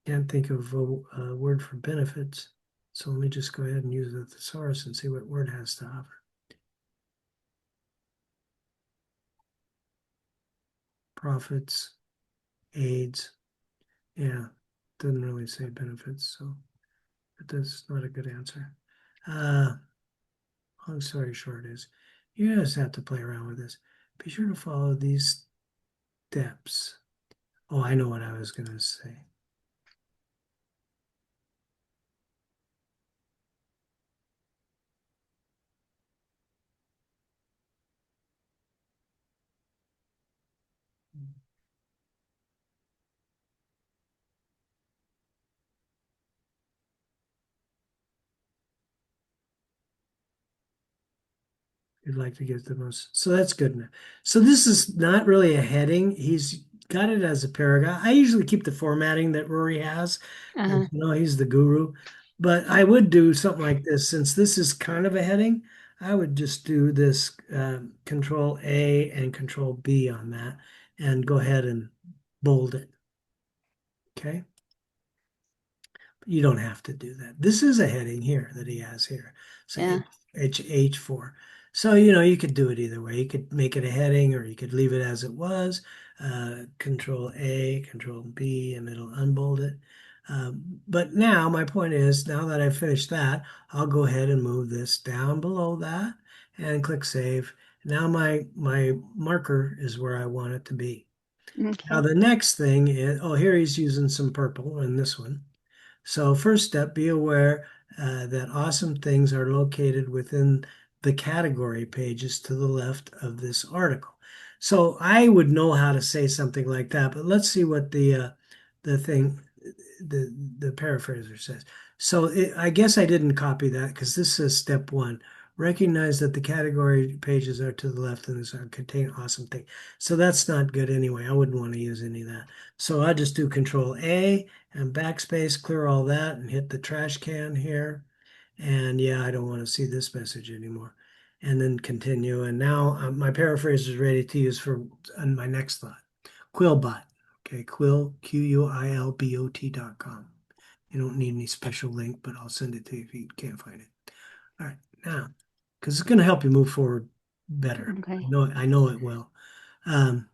Can't think of a word for benefits. So let me just go ahead and use the thesaurus and see what word has to offer. Profits, aids. Yeah, doesn't really say benefits, so that's not a good answer. Long story short is you just have to play around with this. Be sure to follow these steps. Oh, I know what I was going to say. You'd like to get the most. So that's good enough. So this is not really a heading. He's got it as a paragraph. I usually keep the formatting that Rory has. Uh-huh. He's the guru. But I would do something like this. Since this is kind of a heading, I would just do this Control A and Control B on that and go ahead and bold it. Okay. You don't have to do that. This is a heading here that he has here. So Yeah. H4. So, you could do it either way. You could make it a heading or you could leave it as it was. Control A, Control B, and it'll unbold it. But now my point is, now that I've finished that, I'll go ahead and move this down below that and click Save. Now my marker is where I want it to be. Now Okay. the next thing is, oh, here he's using some purple in this one. So first step, be aware that awesome things are located within the category pages to the left of this article. So I would know how to say something like that, but let's see what the the thing, the paraphraser says. So I guess I didn't copy that because this says step one. Recognize that the category pages are to the left and this are contain awesome thing. So that's not good anyway. I wouldn't want to use any of that. So I'll just do Control A and backspace, clear all that and hit the trash can here. And yeah, I don't want to see this message anymore. And then continue. And now my paraphrase is ready to use for my next thought. Quillbot. Okay, Quilbot.com. You don't need any special link, but I'll send it to you if you can't find it. All right, now, because it's going to help you move forward better. Okay. I know it will. Um,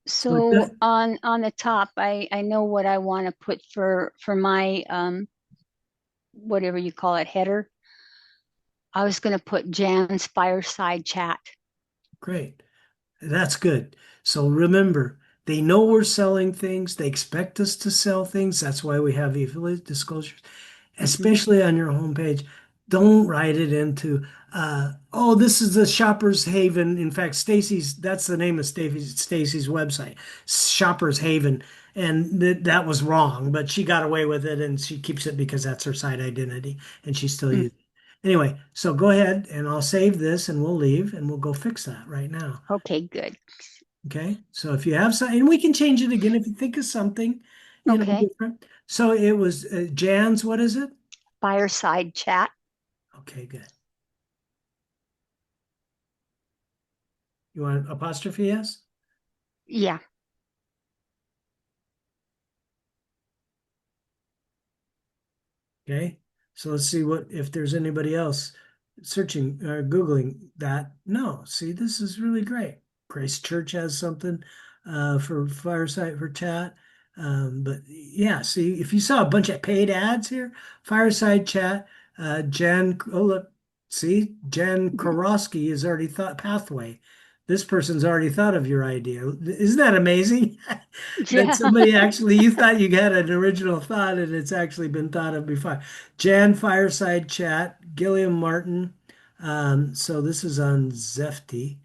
so it So on the top, I know what I want to put for my whatever you call it, header. I was going to put Jan's fireside chat. great. That's good. So remember, they know we're selling things. They expect us to sell things. That's why we have the affiliate disclosures, Hmm. especially on your homepage. Don't write it into, oh, this is the Shopper's Haven. In fact, that's the name of Stacy's website, Shopper's Haven. And that was wrong, but she got away with it and she keeps it because that's her site identity and she still Mm. uses it. Anyway, so go ahead and I'll save this and we'll leave and we'll go fix that right now. Okay, good. Okay, so if you have some, and we can change it again if you think of something, Okay. different. So it was Jan's, what is it? Fireside chat. Okay, good. You want apostrophe S? Yeah. Okay, so let's see what if there's anybody else searching or Googling that. No, see, this is really great. Grace Church has something for fireside for chat. But yeah, see, if you saw a bunch of paid ads here, fireside chat, Jen, oh look, see, Jen Korosky has already thought pathway. This person's already thought of your idea. Isn't that amazing? That Yeah. somebody actually, you thought you had an original thought and it's actually been thought of before. Jan Fireside Chat, Gilliam Martin. So this is on Zefty,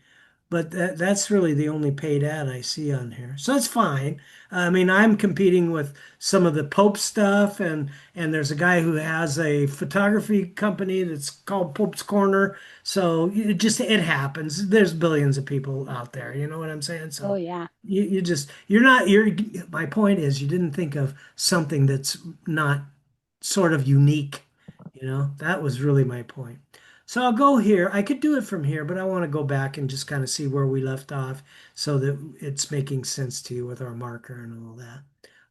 but that's really the only paid ad I see on here. So that's fine. I mean, I'm competing with some of the Pope stuff, and there's a guy who has a photography company that's called Pope's Corner. So it happens. There's billions of people out there. You know what I'm saying? Oh, So yeah. you just you're not you're. My point is you didn't think of something that's not sort of unique. That was really my point. So I'll go here. I could do it from here, but I want to go back and just kind of see where we left off so that it's making sense to you with our marker and all that.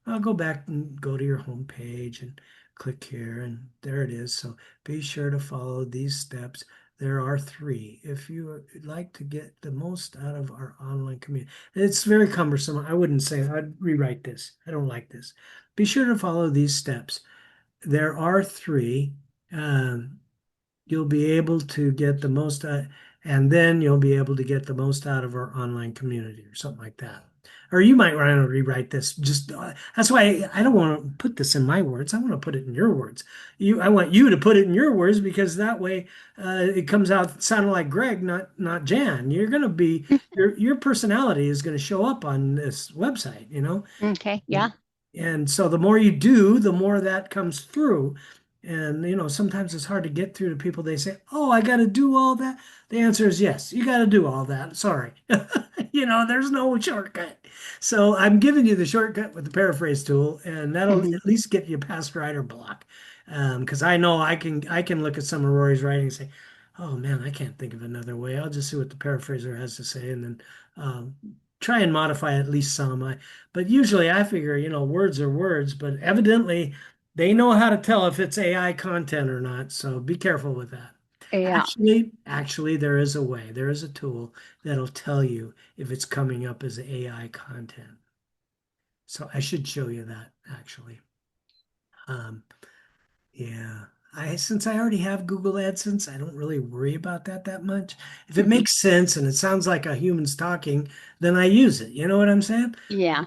I'll go back and go to your home page and click here, and there it is. So be sure to follow these steps. There are three. If you would like to get the most out of our online community, it's very cumbersome. I wouldn't say I'd rewrite this. I don't like this. Be sure to follow these steps. There are three. Um, you'll be able to get the most, and then you'll be able to get the most out of our online community or something like that. Or you might want to rewrite this. Just that's why I don't want to put this in my words. I want to put it in your words. I want you to put it in your words because that way it comes out sounding like Greg, not Jan. You're going to be your personality is going to show up on this website. Okay. Yeah. And so the more you do, the more that comes through. And sometimes it's hard to get through to people. They say, "Oh, I got to do all that." The answer is yes, you got to do all that. Sorry. There's no shortcut. So I'm giving you the shortcut with the paraphrase tool, and that'll Hmm. at least get you past writer block. Because I know I can look at some of Rory's writing and say, "Oh man, I can't think of another way. I'll just see what the paraphraser has to say, and then try and modify at least some." But usually I figure, words are words, but evidently they know how to tell if it's AI content or not. So be careful with that. Yeah. Actually, there is a way. There is a tool that'll tell you if it's coming up as AI content. So I should show you that actually. Um, yeah. Since I already have Google AdSense, I don't really worry about that much. If it Hmm. makes sense and it sounds like a human's talking, then I use it. You know what I'm saying? Yeah.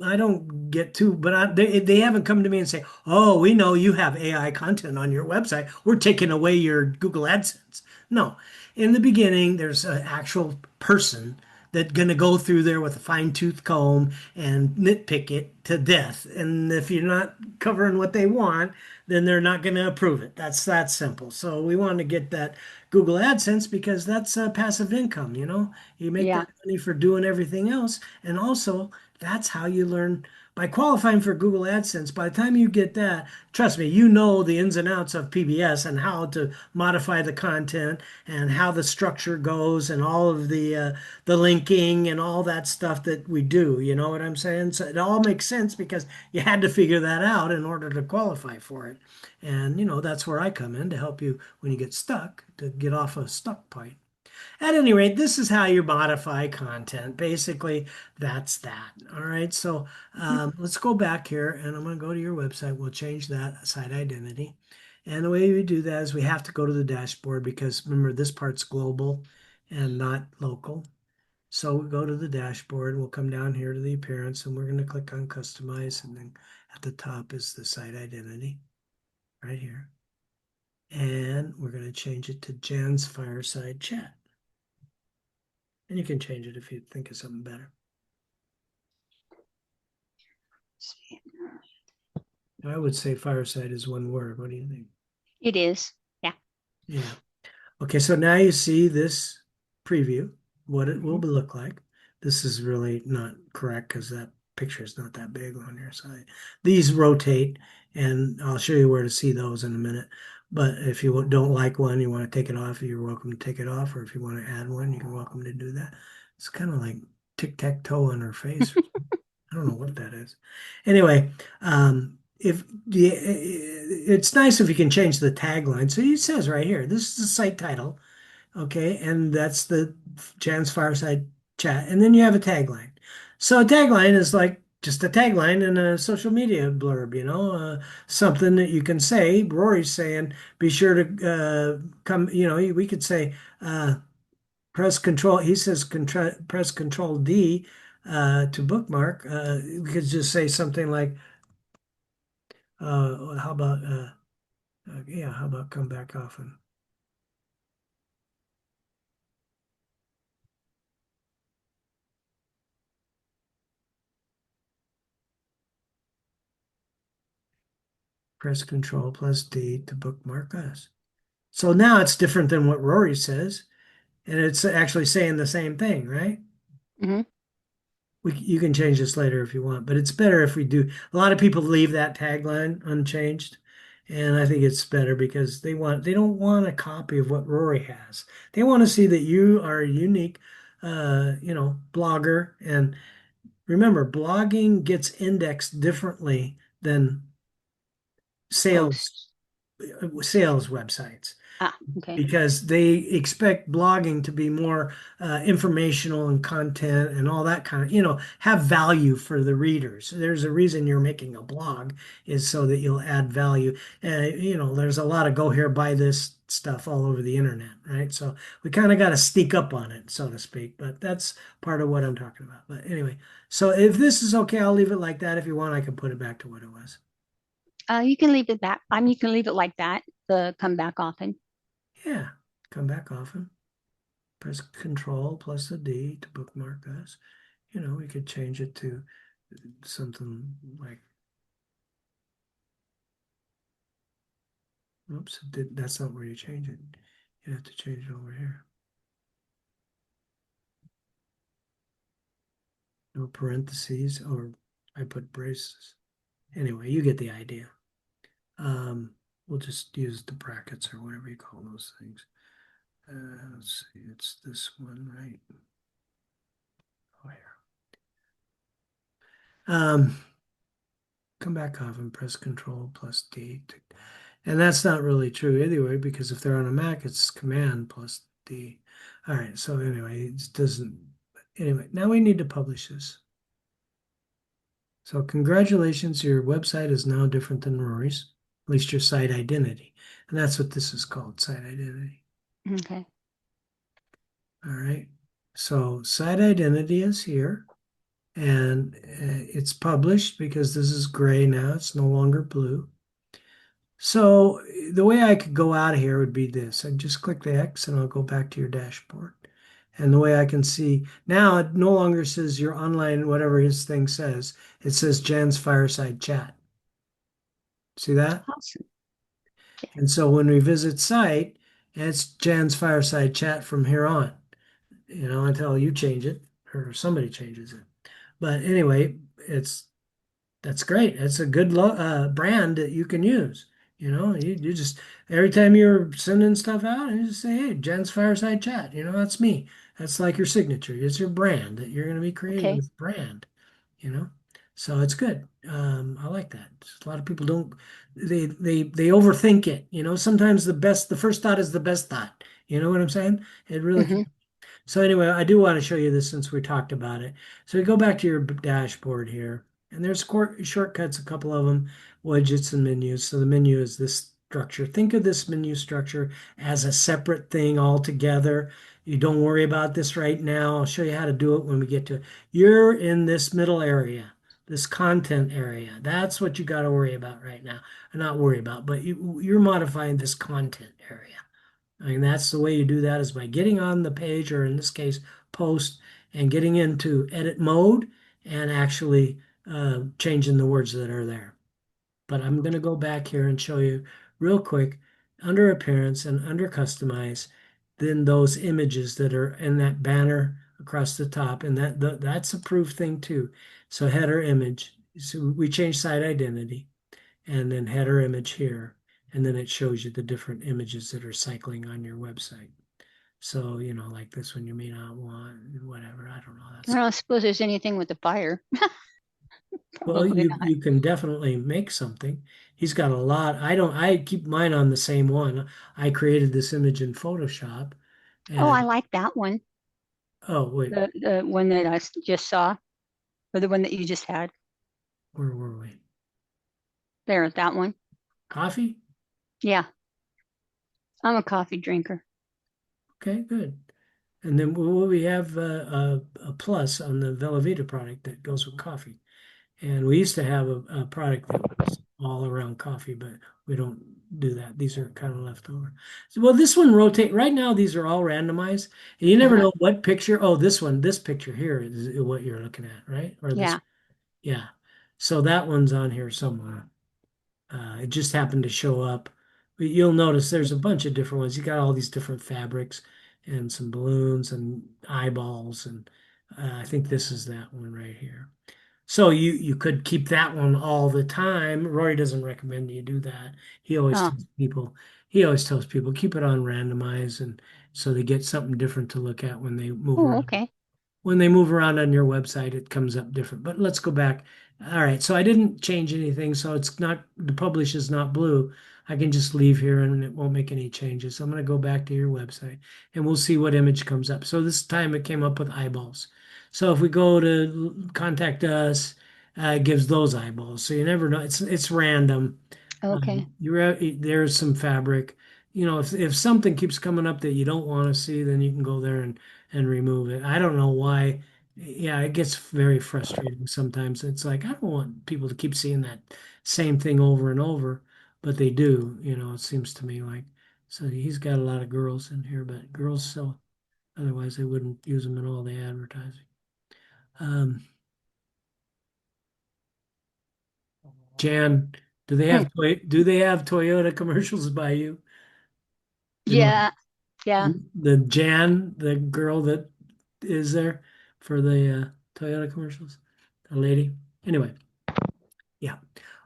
I don't get too, but they haven't come to me and say, "Oh, we know you have AI content on your website. We're taking away your Google AdSense." No, in the beginning, there's an actual person that going to go through there with a fine tooth comb and nitpick it to death. And if you're not covering what they want, then they're not going to approve it. That's that simple. So we want to get that Google AdSense because that's passive income, you know. You make Yeah. that money for doing everything else. And also, that's how you learn by qualifying for Google AdSense. By the time you get that, trust me, you know the ins and outs of PBS and how to modify the content and how the structure goes and all of the linking and all that stuff that we do. You know what I'm saying? So it all makes sense because you had to figure that out in order to qualify for it. And you know that's where I come in to help you when you get stuck to get off a stuck point. At any rate, this is how you modify content. Basically, that's that. All right. So let's go back here and I'm going to go to your website. We'll change that site identity. And the way we do that is we have to go to the dashboard because remember, this part's global and not local. So we go to the dashboard. We'll come down here to the appearance and we're going to click on customize. And then at the top is the site identity right here. And we're going to change it to Jan's Fireside Chat. And you can change it if you think of something better. I would say fireside is one word. What do you think? It is. Yeah. Yeah. Okay, so now you see this preview, what it will Mhm. look like. This is really not correct because that picture is not that big on your side. These rotate, and I'll show you where to see those in a minute. But if you don't like one, you want to take it off, you're welcome to take it off. Or if you want to add one, you're welcome to do that. It's kind of like tic-tac-toe on her face. I don't know what that is. Anyway, if it's nice if you can change the tagline. So it says right here, this is the site title, okay, and that's the Jan's Fireside Chat, and then you have a tagline. So a tagline is like just a tagline in a social media blurb, you know, something that you can say. Rory's saying, be sure to come. You know, we could say. Press control, he says press control D to bookmark. We could just say something like, how about, yeah, how about come back often? Press control plus D to bookmark us. So now it's different than what Rory says, and it's actually saying the same thing, right? Hmm. You can change this later if you want, but it's better if we do. A lot of people leave that tagline unchanged, and I think it's better because they don't want a copy of what Rory has. They want to see that you are a unique, you know, blogger. And remember, blogging gets indexed differently than sales Post. sales websites, Ah, okay. because they expect blogging to be more informational and content and all that kind of, you know, have value for the readers. There's a reason you're making a blog is so that you'll add value. You know, there's a lot of go here, buy this stuff all over the internet, right? So we kind of got to sneak up on it, so to speak, but that's part of what I'm talking about. But anyway, so if this is okay, I'll leave it like that. If you want, I can put it back to what it was. You can leave it back. I mean, you can leave it like that. The come back often. Yeah, come back often. Press Control plus the D to bookmark us. You know, we could change it to something like, oops, that's not where you change it. You have to change it over here. No parentheses, or I put braces. Anyway, you get the idea. We'll just use the brackets or whatever you call those things. Let's see, it's this one, right? Oh, here. Come back off and press Control plus D. And that's not really true anyway, because if they're on a Mac, it's Command plus D. All right, so anyway, it doesn't. Anyway, now we need to publish this. So congratulations, your website is now different than Rory's, at least your site identity. And that's what this is called, site identity. Okay. All right. So site identity is here. And it's published because this is gray now. It's no longer blue. So the way I could go out of here would be this. I'd just click the X and I'll go back to your dashboard. And the way I can see now, it no longer says your online, whatever his thing says. It says Jan's Fireside Chat. See that? Awesome. And so when we visit site, it's Jan's Fireside Chat from here on, until you change it or somebody changes it. But anyway, that's great. It's a good brand that you can use. You just every time you're sending stuff out, you just say, "Hey, Jen's Fireside Chat." That's me. That's like your signature. It's your brand that you're going to be creating Okay. this brand. You know, so it's good. I like that. A lot of people don't. They overthink it. Sometimes the first thought is the best thought. You know what I'm saying? It really Hmm. can. So anyway, I do want to show you this since we talked about it. So we go back to your dashboard here, and there's shortcuts, a couple of them, widgets and menus. So the menu is this structure. Think of this menu structure as a separate thing altogether. You don't worry about this right now. I'll show you how to do it when we get to it. You're in this middle area, this content area. That's what you got to worry about right now. Not worry about, but you're modifying this content area. I mean, that's the way you do that is by getting on the page, or in this case, post, and getting into edit mode and actually changing the words that are there. But I'm going to go back here and show you real quick under appearance and under customize, then those images that are in that banner across the top, and that's a proof thing too. So header image. So we change site identity and then header image here. And then it shows you the different images that are cycling on your website. So, like this one you may not want, whatever. I don't know. I don't suppose there's anything with the fire. Well, Probably not. you can definitely make something. He's got a lot. I keep mine on the same one. I created this image in Photoshop Oh, I and like that one. oh wait, The one that just saw, or the one that you just had. where were we? There, that one. Coffee? Yeah, I'm a coffee drinker. Okay, good. And then we have a plus on the Velavita product that goes with coffee. And we used to have a product that was all around coffee, but we don't do that. These are kind of left over. So, well, this one rotate right now. These are all randomized. And you never Uh-huh. know what picture. Oh, this picture here is what you're looking at, right? Or this, Yeah. yeah. So that one's on here somewhere. It just happened to show up. But you'll notice there's a bunch of different ones. You got all these different fabrics and some balloons and eyeballs, and I think this is that one right here. So you could keep that one all the time. Rory doesn't recommend you do that. He always Oh. tells people he always tells people keep it on randomize and so they get something different to look at when they move Oh, around. okay. When they move around on your website, it comes up different. But let's go back. All right, so I didn't change anything, so it's not the publish is not blue. I can just leave here and it won't make any changes. So I'm going to go back to your website and we'll see what image comes up. So this time it came up with eyeballs. So if we go to contact us, it gives those eyeballs. So you never know. It's random. Okay. There's some fabric. If something keeps coming up that you don't want to see, then you can go there and remove it. I don't know why. Yeah, it gets very frustrating sometimes. It's like I don't want people to keep seeing that same thing over and over, but they do. It seems to me like so he's got a lot of girls in here, but girls sell. Otherwise, they wouldn't use them in all the advertising. Um, Jan, Hmm. Do they have Toyota commercials by you? In Yeah. Yeah. the Jan, the girl that is there for the Toyota commercials, a lady. Anyway, yeah.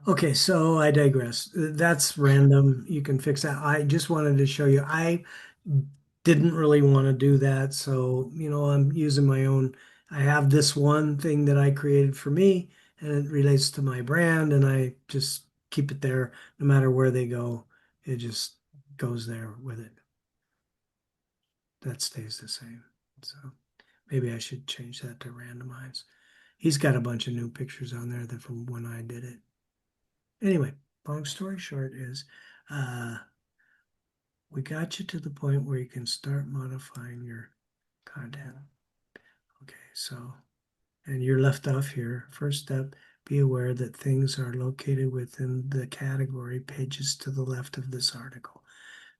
Okay, so I digress. That's random. You can fix that. I just wanted to show you. I didn't really want to do that, so I'm using my own. I have this one thing that I created for me, and it relates to my brand, and I just keep it there no matter where they go. It just goes there with it. That stays the same. So maybe I should change that to randomize. He's got a bunch of new pictures on there that from when I did it. Anyway, long story short is uh, we got you to the point where you can start modifying your content. Okay, so, and you're left off here. First step, be aware that things are located within the category pages to the left of this article.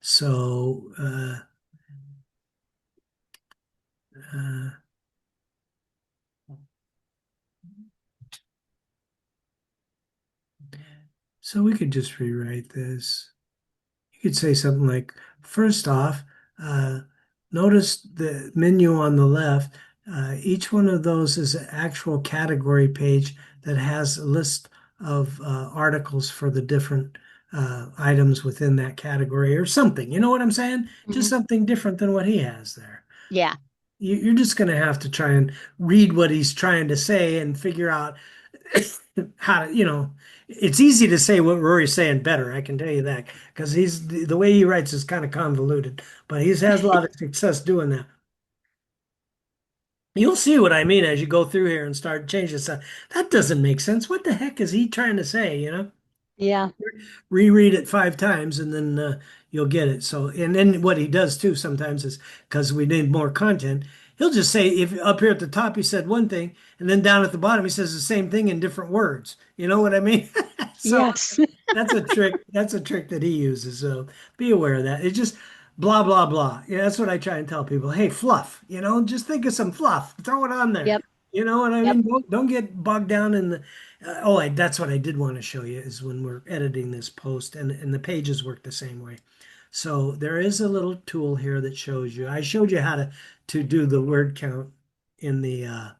So So we could just rewrite this. You could say something like, first off, uh, notice the menu on the left. Each one of those is an actual category page that has a list of articles for the different items within that category or something. You know what I'm saying? Just Hmm. something different than what he has there. Yeah. You're just going to have to try and read what he's trying to say and figure out how to, it's easy to say what Rory's saying better. I can tell you that because the way he writes is kind of convoluted, but he has a lot of success doing that. You'll see what I mean as you go through here and start changing stuff. That doesn't make sense. What the heck is he trying to say, Yeah. reread it 5 times and then you'll get it. So, and then what he does too sometimes is because we need more content, he'll just say, if up here at the top he said one thing, and then down at the bottom he says the same thing in different words. You know what I mean? So Yes. that's a trick. That's a trick that he uses. So be aware of that. It's just blah blah blah. Yeah, that's what I try and tell people. Hey, fluff. Just think of some fluff. Throw it on there. Yep. You know what I Yep. mean? Don't get bogged down in the. That's what I did want to show you is when we're editing this post, and the pages work the same way. So there is a little tool here that shows you. I showed you how to do the word count in the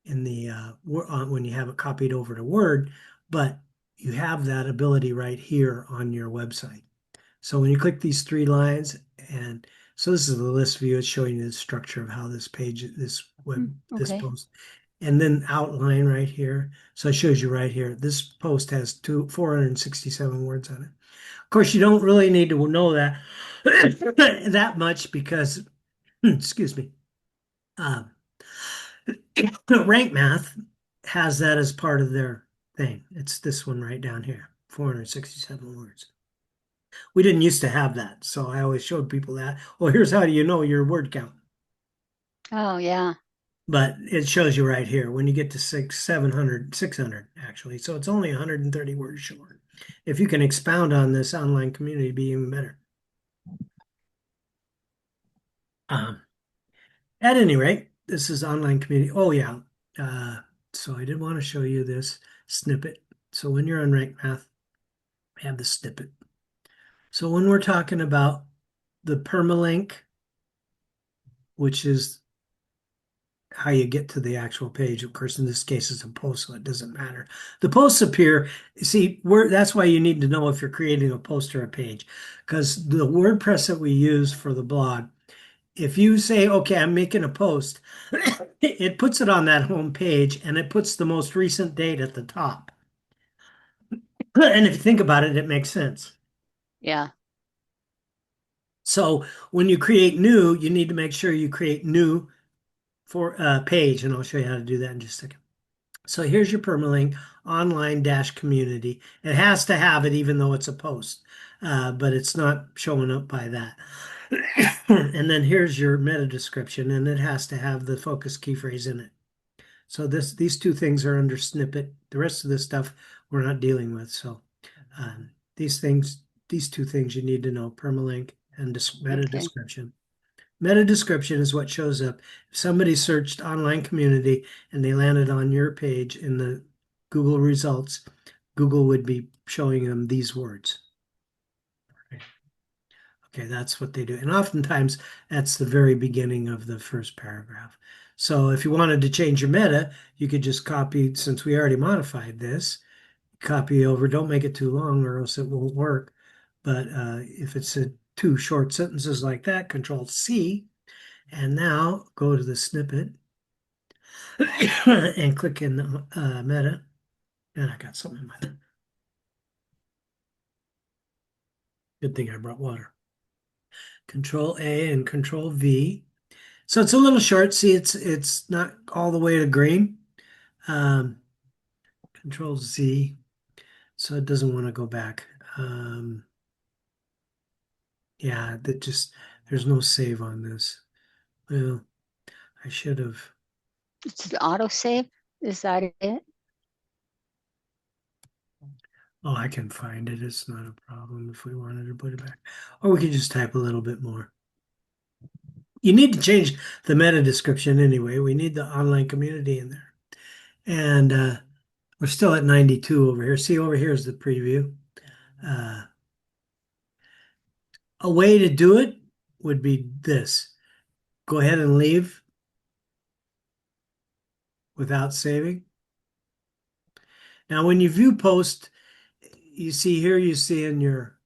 when you have it copied over to Word, but you have that ability right here on your website. So when you click these 3 lines, and so this is the list view, it's showing you the structure of how this page, this Okay. post, and then outline right here. So it shows you right here. This post has 467 words on it. Of course, you don't really need to know that that much because, excuse me, uh, rank math has that as part of their thing. It's this one right down here, 467 words. We didn't used to have that, so I always showed people that. Well, here's how you know your word count. Oh, yeah. But it shows you right here when you get to 600 actually. So it's only 130 words short. If you can expound on this online community, it'd be even better. Um, at any rate, this is online community. Oh yeah. Uh, so I did want to show you this snippet. So when you're on rank math, we have the snippet. So when we're talking about the permalink, which is how you get to the actual page. Of course, in this case, it's a post, so it doesn't matter. The posts appear, see, that's why you need to know if you're creating a post or a page, because the WordPress that we use for the blog, if you say, okay, I'm making a post, it puts it on that home page and it puts the most recent date at the top. And if you think about it, it makes sense. Yeah. So when you create new, you need to make sure you create new for a page, and I'll show you how to do that in just a second. So here's your permalink online dash community. It has to have it even though it's a post, but it's not showing up by that. And then here's your meta description, and it has to have the focus key phrase in it. So these 2 things are under snippet. The rest of this stuff we're not dealing with. So these 2 things you need to know: permalink and meta Okay. description. Meta description is what shows up. If somebody searched online community and they landed on your page in the Google results, Google would be showing them these words. Okay, that's what they do. And oftentimes that's the very beginning of the first paragraph. So if you wanted to change your meta, you could just copy, since we already modified this, copy over. Don't make it too long or else it won't work. But if it's 2 short sentences like that, Control C. And now go to the snippet and click in the meta. And I got something in my throat. Good thing I brought water. Control A and Control V. So it's a little short. See, it's not all the way to green. Um, Control Z. So it doesn't want to go back. Yeah, there's no save on this. Well, I should have. It's the autosave. Is that it? Oh, I can find it. It's not a problem if we wanted to put it back. Or we could just type a little bit more. You need to change the meta description anyway. We need the online community in there. And We're still at 92 over here. See, over here is the preview. Uh, a way to do it would be this. Go ahead and leave without saving. Now, when you view post, you see here, you see in your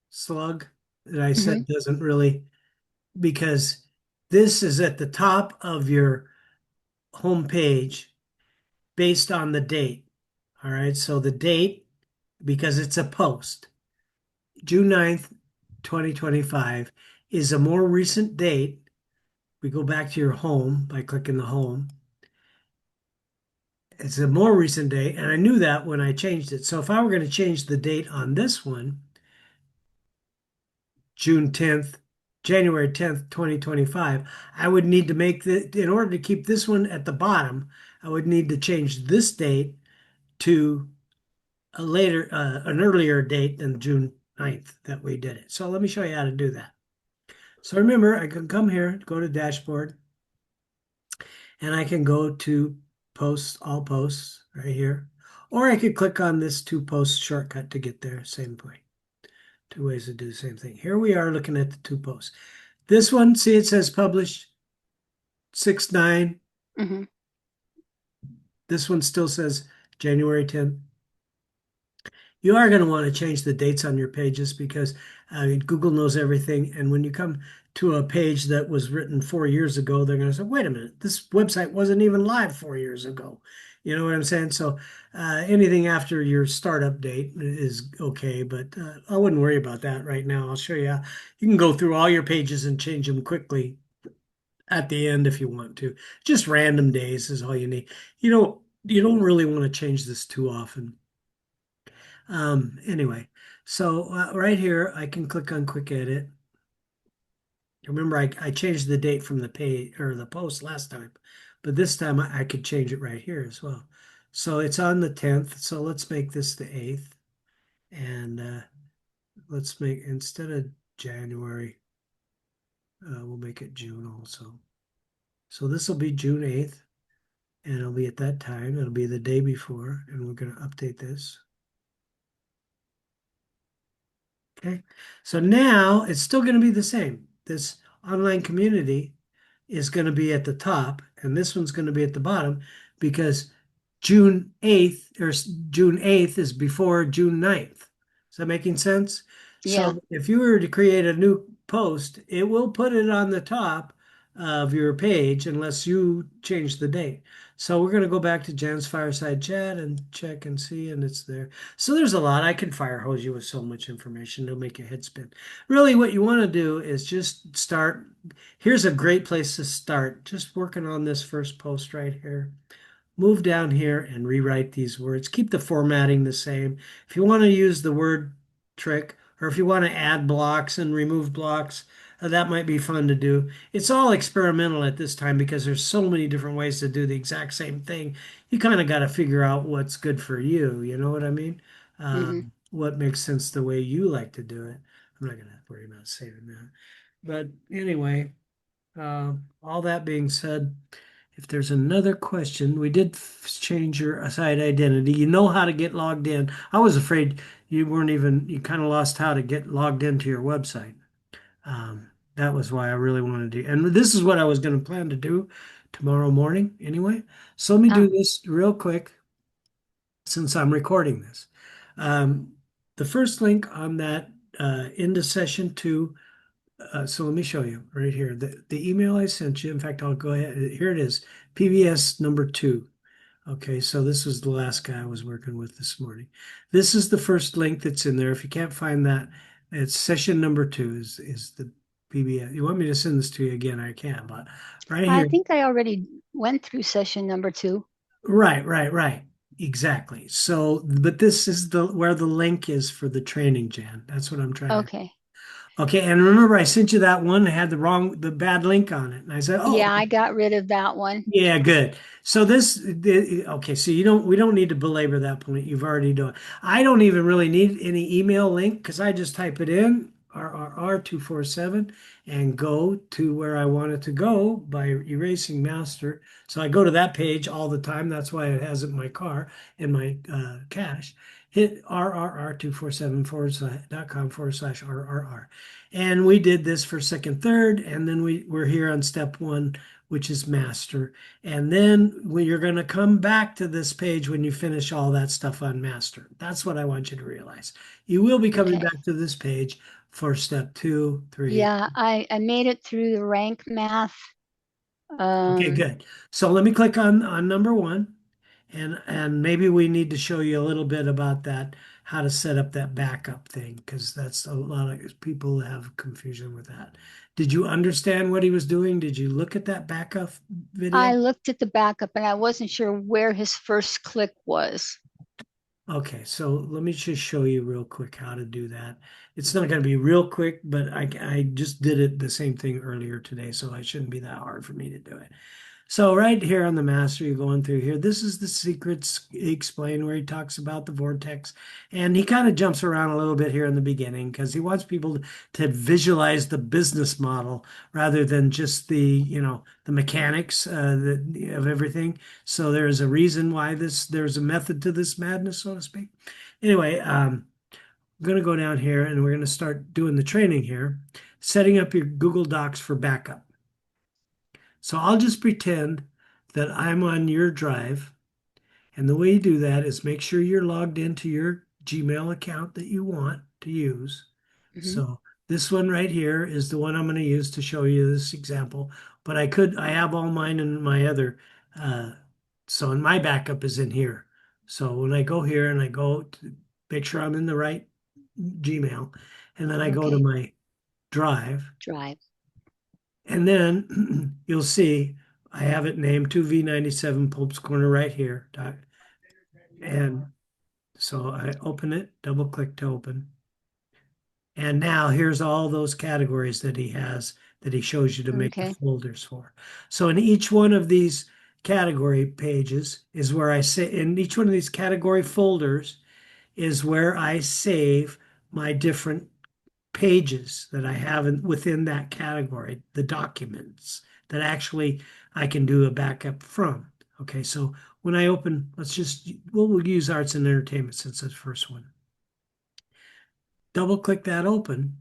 slug that I Hmm. said doesn't really, because this is at the top of your home page based on the date. All right. So the date, because it's a post, June 9th, 2025, is a more recent date. We go back to your home by clicking the home. It's a more recent date, and I knew that when I changed it. So if I were going to change the date on this one, June 10th, January 10th, 2025, I would need to make the, in order to keep this one at the bottom, I would need to change this date to a later, an earlier date than June 9th that we did it. So let me show you how to do that. So remember, I can come here, go to dashboard, and I can go to posts, all posts right here. Or I could click on this two posts shortcut to get there, same point. Two ways to do the same thing. Here we are looking at the two posts. This one, see it says published 6/9. Hmm. This one still says January 10th. You are going to want to change the dates on your pages because Google knows everything. And when you come to a page that was written 4 years ago, they're going to say, wait a minute, this website wasn't even live 4 years ago. You know what I'm saying? So anything after your startup date is okay, but I wouldn't worry about that right now. I'll show you how. You can go through all your pages and change them quickly at the end if you want to. Just random days is all you need. You don't really want to change this too often. Anyway, so right here, I can click on quick edit. Remember, I changed the date from the page or the post last time, but this time I could change it right here as well. So it's on the 10th. So let's make this the 8th. And let's make, instead of January, we'll make it June also. So this will be June 8th, and it'll be at that time. It'll be the day before, and we're going to update this. Okay, so now it's still going to be the same. This online community is going to be at the top, and this one's going to be at the bottom because June 8th or June 8th is before June 9th. Is that making sense? Yeah. So if you were to create a new post, it will put it on the top of your page unless you change the date. So we're going to go back to Jan's Fireside Chat and check and see, and it's there. So there's a lot. I can fire hose you with so much information. It'll make your head spin. Really, what you want to do is just start. Here's a great place to start. Just working on this first post right here. Move down here and rewrite these words. Keep the formatting the same. If you want to use the word trick, or if you want to add blocks and remove blocks, that might be fun to do. It's all experimental at this time because there's so many different ways to do the exact same thing. You kind of got to figure out what's good for you. You know what I mean? Hmm. What makes sense the way you like to do it. I'm not going to worry about saving that. But anyway, all that being said, if there's another question, we did change your site identity. You know how to get logged in. I was afraid you weren't even, you kind of lost how to get logged into your website. That was why I really wanted to. And this is what I was going to plan to do tomorrow morning anyway. So let me do Oh, this real quick since I'm recording this. Um, the first link on that into session two. So let me show you right here. The email I sent you, in fact, I'll go ahead. Here it is, PBS number 2. Okay, so this was the last guy I was working with this morning. This is the first link that's in there. If you can't find that, it's session number 2 is the PBS. You want me to send this to you again? I can, but right I here. think I already went through session number 2. Right, right, right. Exactly. So, but this is the where the link is for the training, Jan. That's what I'm trying to. Okay. Okay, and remember I sent you that one that had the bad link on it. And I said, "Oh, Yeah, I got rid of that one. yeah, good." So okay, so we don't need to belabor that point. You've already done. I don't even really need any email link because I just type it in RRR247 and go to where I want it to go by erasing master. So I go to that page all the time. That's why it has it in my car, in my cache. Hit RRR247 .com/RRR. And we did this for second, third, and then we're here on step one, which is master. And then you're going to come back to this page when you finish all that stuff on master. That's what I want you to realize. You will be coming Okay. back to this page for step two, three. Yeah, I made it through the rank math. Okay, Um, good. So let me click on number one, and maybe we need to show you a little bit about that, how to set up that backup thing, because that's a lot of people have confusion with that. Did you understand what he was doing? Did you look at that backup video? I looked at the backup and I wasn't sure where his first click was. Okay, so let me just show you real quick how to do that. It's not going to be real quick, but I just did it the same thing earlier today, so it shouldn't be that hard for me to do it. So right here on the master, you're going through here. This is the secrets explained where he talks about the vortex. And he kind of jumps around a little bit here in the beginning because he wants people to visualize the business model rather than just the mechanics of everything. So there's a reason why there's a method to this madness, so to speak. Anyway, I'm going to go down here and we're going to start doing the training here, setting up your Google Docs for backup. So I'll just pretend that I'm on your drive. And the way you do that is make sure you're logged into your Gmail account that you want to use. Mhm. So this one right here is the one I'm going to use to show you this example. But I have all mine in my other, uh, so in my backup is in here. So when I go here and I go to make sure I'm in the right Gmail, and then I go to Okay, my drive, drive. and then you'll see I have it named 2V97 Pope's Corner right here. And so I open it, double click to open. And now here's all those categories that he has that he shows you to make the Okay, folders for. So in each one of these category pages is where I say, in each one of these category folders is where I save my different pages that I have within that category, the documents that actually I can do a backup from. Okay, so when I open, we'll use arts and entertainment since it's the first one. Double click that open,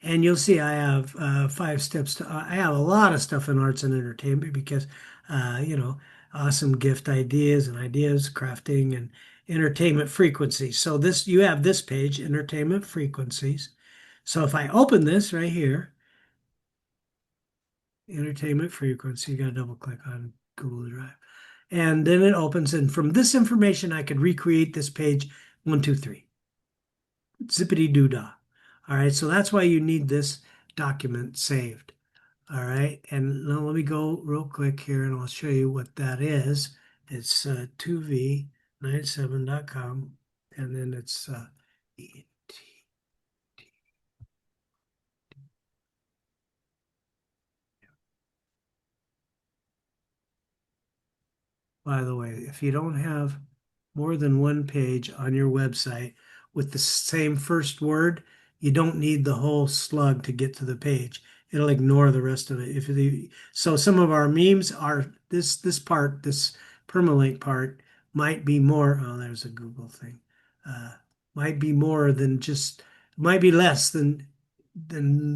and you'll see I have 5 steps to. I have a lot of stuff in arts and entertainment because, uh, you know, awesome gift ideas and ideas, crafting and entertainment frequencies. So this you have this page, entertainment frequencies. So if I open this right here, entertainment frequency, you got to double click on Google Drive. And then it opens. And from this information, I could recreate this page 1, 2, 3. Zippity doo dah. All right. So that's why you need this document saved. All right. And now let me go real quick here and I'll show you what that is. It's 2v97.com. And then it's ENT. By the way, if you don't have more than one page on your website with the same first word, you don't need the whole slug to get to the page. It'll ignore the rest of it. So some of our memes are this part, this permalink part might be more. Oh, there's a Google thing. Uh, might be more than just might be less than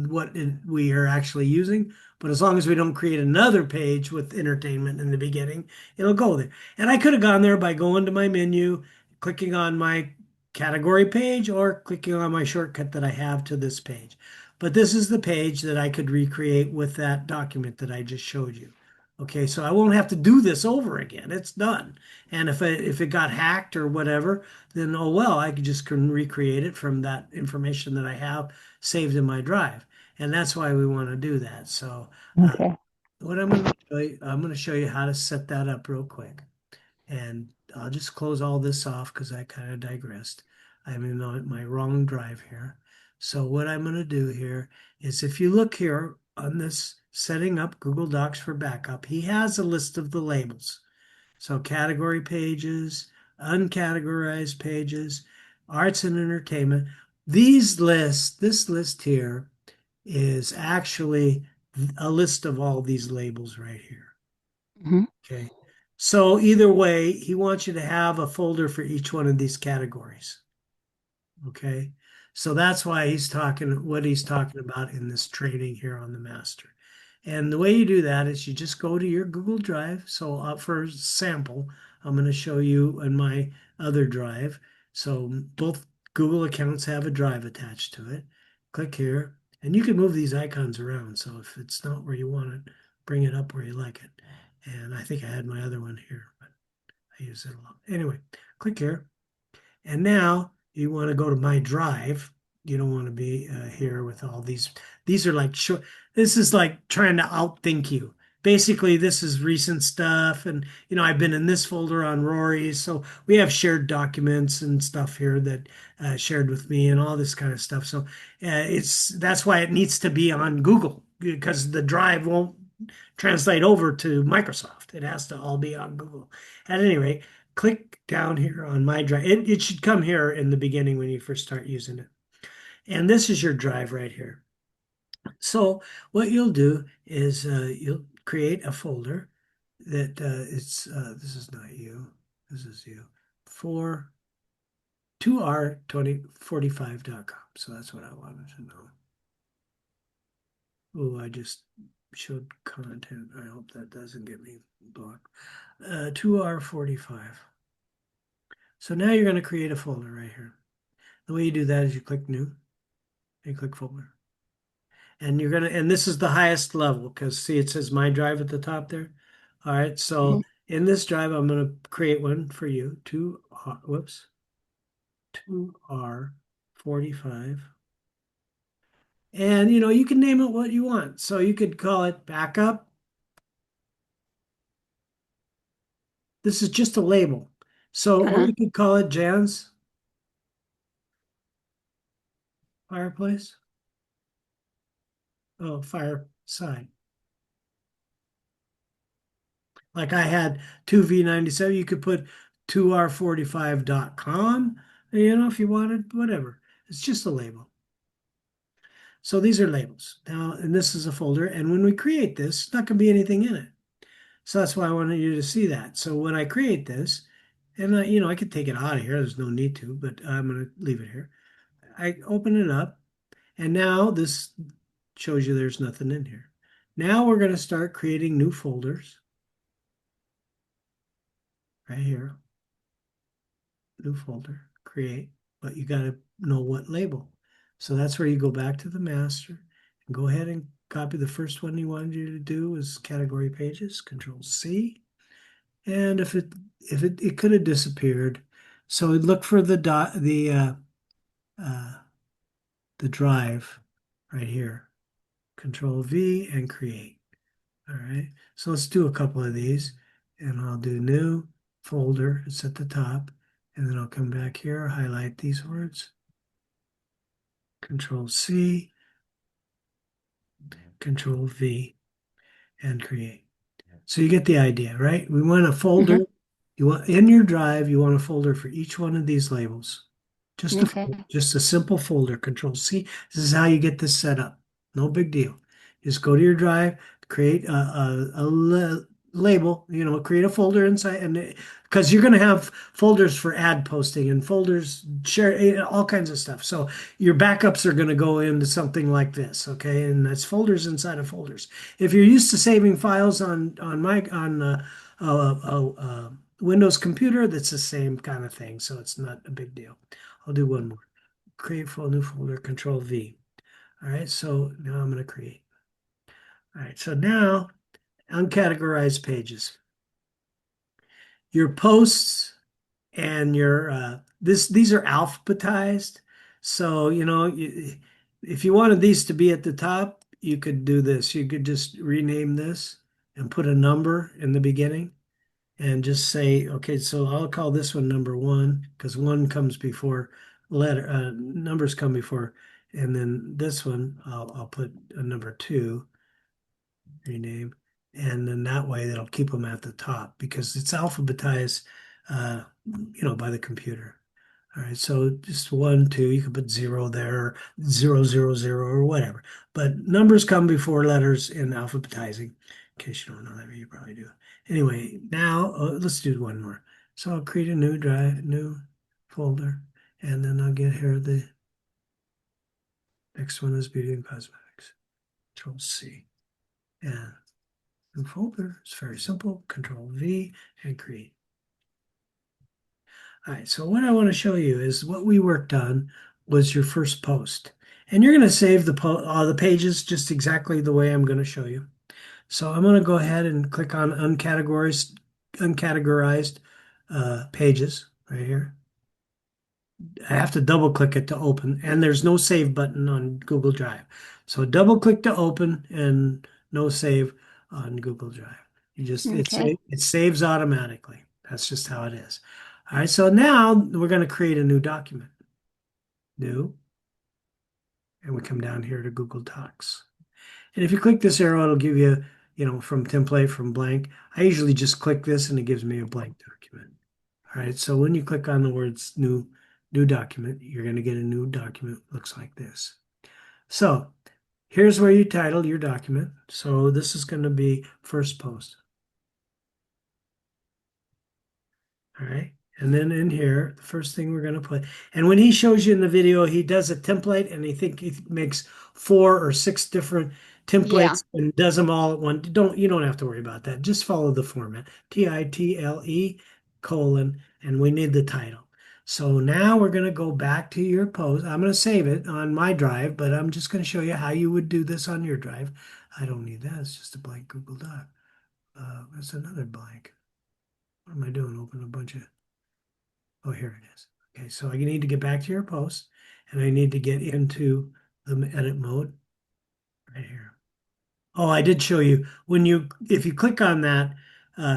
what we are actually using. But as long as we don't create another page with entertainment in the beginning, it'll go there. And I could have gone there by going to my menu, clicking on my category page, or clicking on my shortcut that I have to this page. But this is the page that I could recreate with that document that I just showed you. Okay, so I won't have to do this over again. It's done. And if it got hacked or whatever, then oh well, I could just can recreate it from that information that I have saved in my drive. And that's why we want to do that. So okay. what I'm going to show you, I'm going to show you how to set that up real quick. And I'll just close all this off because I kind of digressed. I'm in my wrong drive here. So what I'm going to do here is if you look here on this setting up Google Docs for backup, he has a list of the labels. So category pages, uncategorized pages, arts and entertainment. this list here is actually a list of all these labels right here. Hmm. Okay. So either way, he wants you to have a folder for each one of these categories. Okay. So that's why he's talking what he's talking about in this training here on the master. And the way you do that is you just go to your Google Drive. So for sample, I'm going to show you in my other drive. So both Google accounts have a drive attached to it. Click here, and you can move these icons around. So if it's not where you want it, bring it up where you like it. And I think I had my other one here, but I use it a lot. Anyway, click here. And now you want to go to my drive. You don't want to be here with all these. These are like short. This is like trying to outthink you. Basically, this is recent stuff. And, I've been in this folder on Rory's. So we have shared documents and stuff here that shared with me and all this kind of stuff. So that's why it needs to be on Google because the drive won't translate over to Microsoft. It has to all be on Google. At any rate, click down here on my drive. It should come here in the beginning when you first start using it. And this is your drive right here. So what you'll do is you'll create a folder that this is not you, this is you, for 2r2045.com. So that's what I wanted to know. Oh, I just showed content. I hope that doesn't get me blocked. 2r45. So now you're going to create a folder right here. The way you do that is you click new and click folder. And and this is the highest level because see, it says my drive at the top there. All right. So Hmm. in this drive, I'm going to create one for you. 2R45. And you can name it what you want. So you could call it backup. This is just a label. So, or Uh-huh. you could call it Jan's fireplace. Oh, fireside. Like I had 2V97, you could put 2R45.com, if you wanted, whatever. It's just a label. So these are labels. Now, and this is a folder. And when we create this, there's not going to be anything in it. So that's why I wanted you to see that. So when I create this, and I could take it out of here. There's no need to, but I'm going to leave it here. I open it up, and now this shows you there's nothing in here. Now we're going to start creating new folders right here. New folder, create, but you got to know what label. So that's where you go back to the master and go ahead and copy the first one you wanted you to do is category pages, Control C. And if it could have disappeared. So look for uh, the drive right here. Control V and create. All right. So let's do a couple of these and I'll do new folder. It's at the top. And then I'll come back here, highlight these words, Control C, Control V, and create. So you get the idea, right? We want a folder. Hmm. You want in your drive, you want a folder for each one of these labels. Okay. Just a simple folder, Control C. This is how you get this set up. No big deal. Just go to your drive, create a label, create a folder inside, and because you're going to have folders for ad posting and folders share all kinds of stuff. So your backups are going to go into something like this, okay? And that's folders inside of folders. If you're used to saving files on Windows computer, that's the same kind of thing. So it's not a big deal. I'll do one more. Create new folder, Control V. All right, so now I'm going to create. All right, so now uncategorized pages. Your posts and your these are alphabetized. So if you wanted these to be at the top, you could do this. You could just rename this and put a number in the beginning and just say, okay, so I'll call this one number one because one comes before numbers come before, and then this one I'll put a number two, rename, and then that way that'll keep them at the top because it's alphabetized, by the computer. All right, so just one, two, you can put zero there, 000 or whatever. But numbers come before letters in alphabetizing. In case you don't know that, but you probably do. Anyway, now let's do one more. So I'll create a new drive, new folder, and then I'll get here. The next one is beauty and cosmetics. Control C. And new folder. It's very simple. Control V and create. All right, so what I want to show you is what we worked on was your first post. And you're going to save the pages just exactly the way I'm going to show you. So I'm going to go ahead and click on uncategorized pages right here. I have to double click it to open, and there's no save button on Google Drive. So double click to open and no save on Google Drive. Okay. It saves automatically. That's just how it is. All right, so now we're going to create a new document. New, and we come down here to Google Docs. And if you click this arrow, it'll give you, from template, from blank. I usually just click this and it gives me a blank document. All right, so when you click on the words new document, you're going to get a new document. Looks like this. So here's where you title your document. So this is going to be first post. All right. And then in here, the first thing we're going to put, and when he shows you in the video, he does a template and he makes 4 or 6 different Yeah. templates and does them all at once. You don't have to worry about that. Just follow the format. TITLE colon, and we need the title. So now we're going to go back to your post. I'm going to save it on my drive, but I'm just going to show you how you would do this on your drive. I don't need that. It's just a blank Google Doc. That's another blank. What am I doing? Open a bunch of. Oh, here it is. Okay, so I need to get back to your post and I need to get into the edit mode right here. Oh, I did show you if you click on that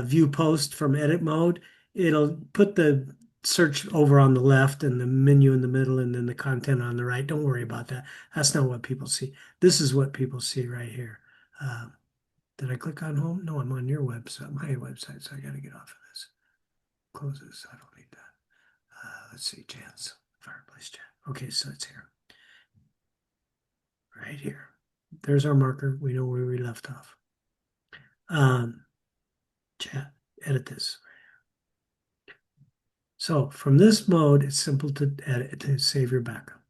view post from edit mode, it'll put the search over on the left and the menu in the middle and then the content on the right. Don't worry about that. That's not what people see. This is what people see right here. Did I click on home? No, I'm on your website, my website, so I got to get off of this. Close this. I don't need that. Let's see, Jan's fireplace chat. Okay, so it's here. Right here. There's our marker. We know where we left off. Chat, edit this. So from this mode, it's simple to edit to save your backup.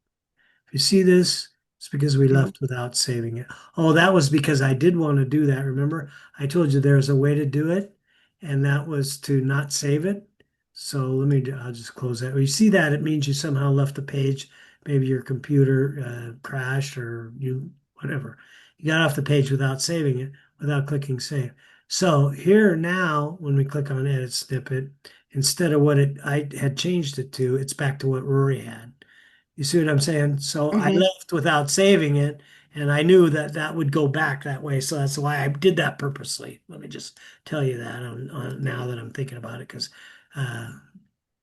If you see this, it's because we Mhm. left without saving it. Oh, that was because I did want to do that. Remember, I told you there's a way to do it, and that was to not save it. So I'll just close that. When you see that, it means you somehow left the page. Maybe your computer crashed or whatever. You got off the page without saving it, without clicking save. So here now, when we click on edit snippet, instead of I had changed it to, it's back to what Rory had. You see what I'm saying? So I Mhm. left without saving it, and I knew that that would go back that way. So that's why I did that purposely. Let me just tell you that now that I'm thinking about it, because, uh,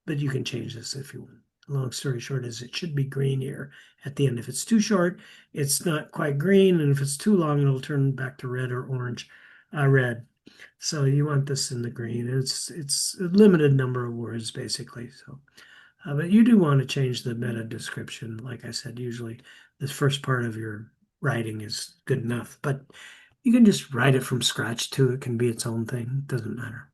but you can change this if you want. Long story short is it should be green here at the end. If it's too short, it's not quite green, and if it's too long, it'll turn back to red or orange, red. So you want this in the green. It's a limited number of words basically. So. But you do want to change the meta description. Like I said, usually the first part of your writing is good enough, but you can just write it from scratch too. It can be its own thing. It doesn't matter.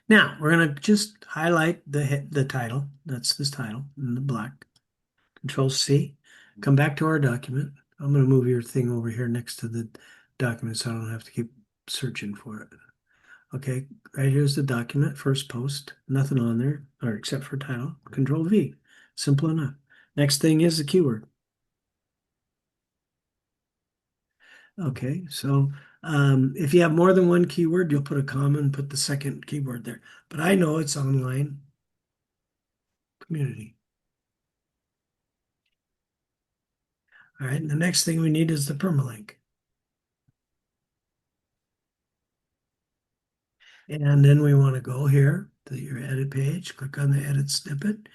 Now we're going to just highlight the title. That's this title in the black. Control C. Come back to our document. I'm going to move your thing over here next to the document so I don't have to keep searching for it. Okay, right here's the document, first post, nothing on there, or except for title, Control V. Simple enough. Next thing is the keyword. Okay, so if you have more than one keyword, you'll put a comma and put the second keyword there. But I know it's online community. All right, and the next thing we need is the permalink. And then we want to go here to your edit page, click on the edit snippet,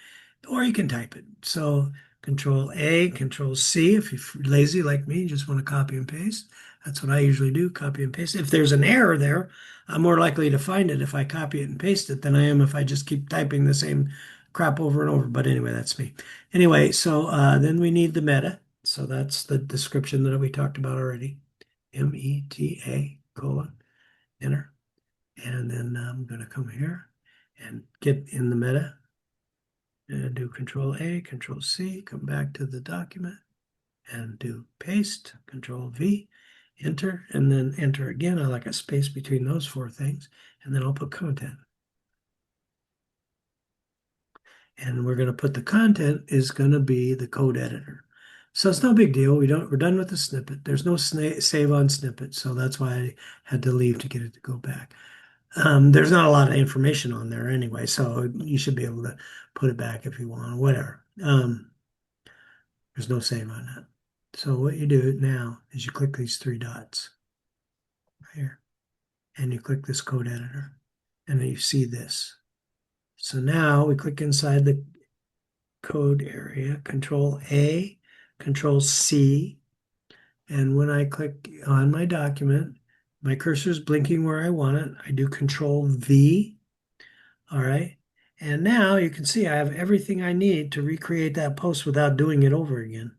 or you can type it. So Control A, Control C, if you're lazy like me, you just want to copy and paste. That's what I usually do, copy and paste. If there's an error there, I'm more likely to find it if I copy it and paste it than I am if I just keep typing the same crap over and over. But anyway, that's me. Anyway, so then we need the meta. So that's the description that we talked about already. META colon, enter. And then I'm going to come here and get in the meta and do Control A, Control C, come back to the document and do paste, Control V, enter, and then enter again. I like a space between those four things, and then I'll put content. And we're going to put the content is going to be the code editor. So it's no big deal. We're done with the snippet. There's no save on snippet, so that's why I had to leave to get it to go back. There's not a lot of information on there anyway, so you should be able to put it back if you want, whatever. There's no save on that. So what you do now is you click these three dots right here, and you click this code editor, and then you see this. So now we click inside the code area, Control A, Control C, and when I click on my document, my cursor is blinking where I want it. I do Control V. All right. And now you can see I have everything I need to recreate that post without doing it over again.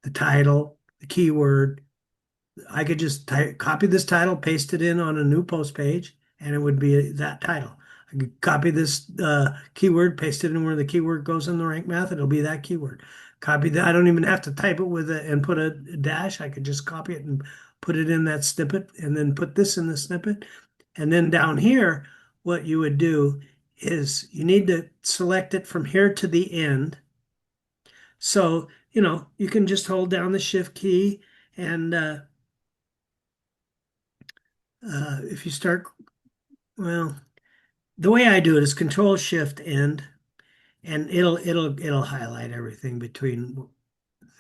The title, the keyword. I could just copy this title, paste it in on a new post page, and it would be that title. I could copy this keyword, paste it in where the keyword goes in the rank math. It'll be that keyword. Copy that. I don't even have to type it with it and put a dash. I could just copy it and put it in that snippet, and then put this in the snippet. And then down here, what you would do is you need to select it from here to the end. So, you can just hold down the shift key and if you start, well, the way I do it is Control Shift End, and it'll highlight everything between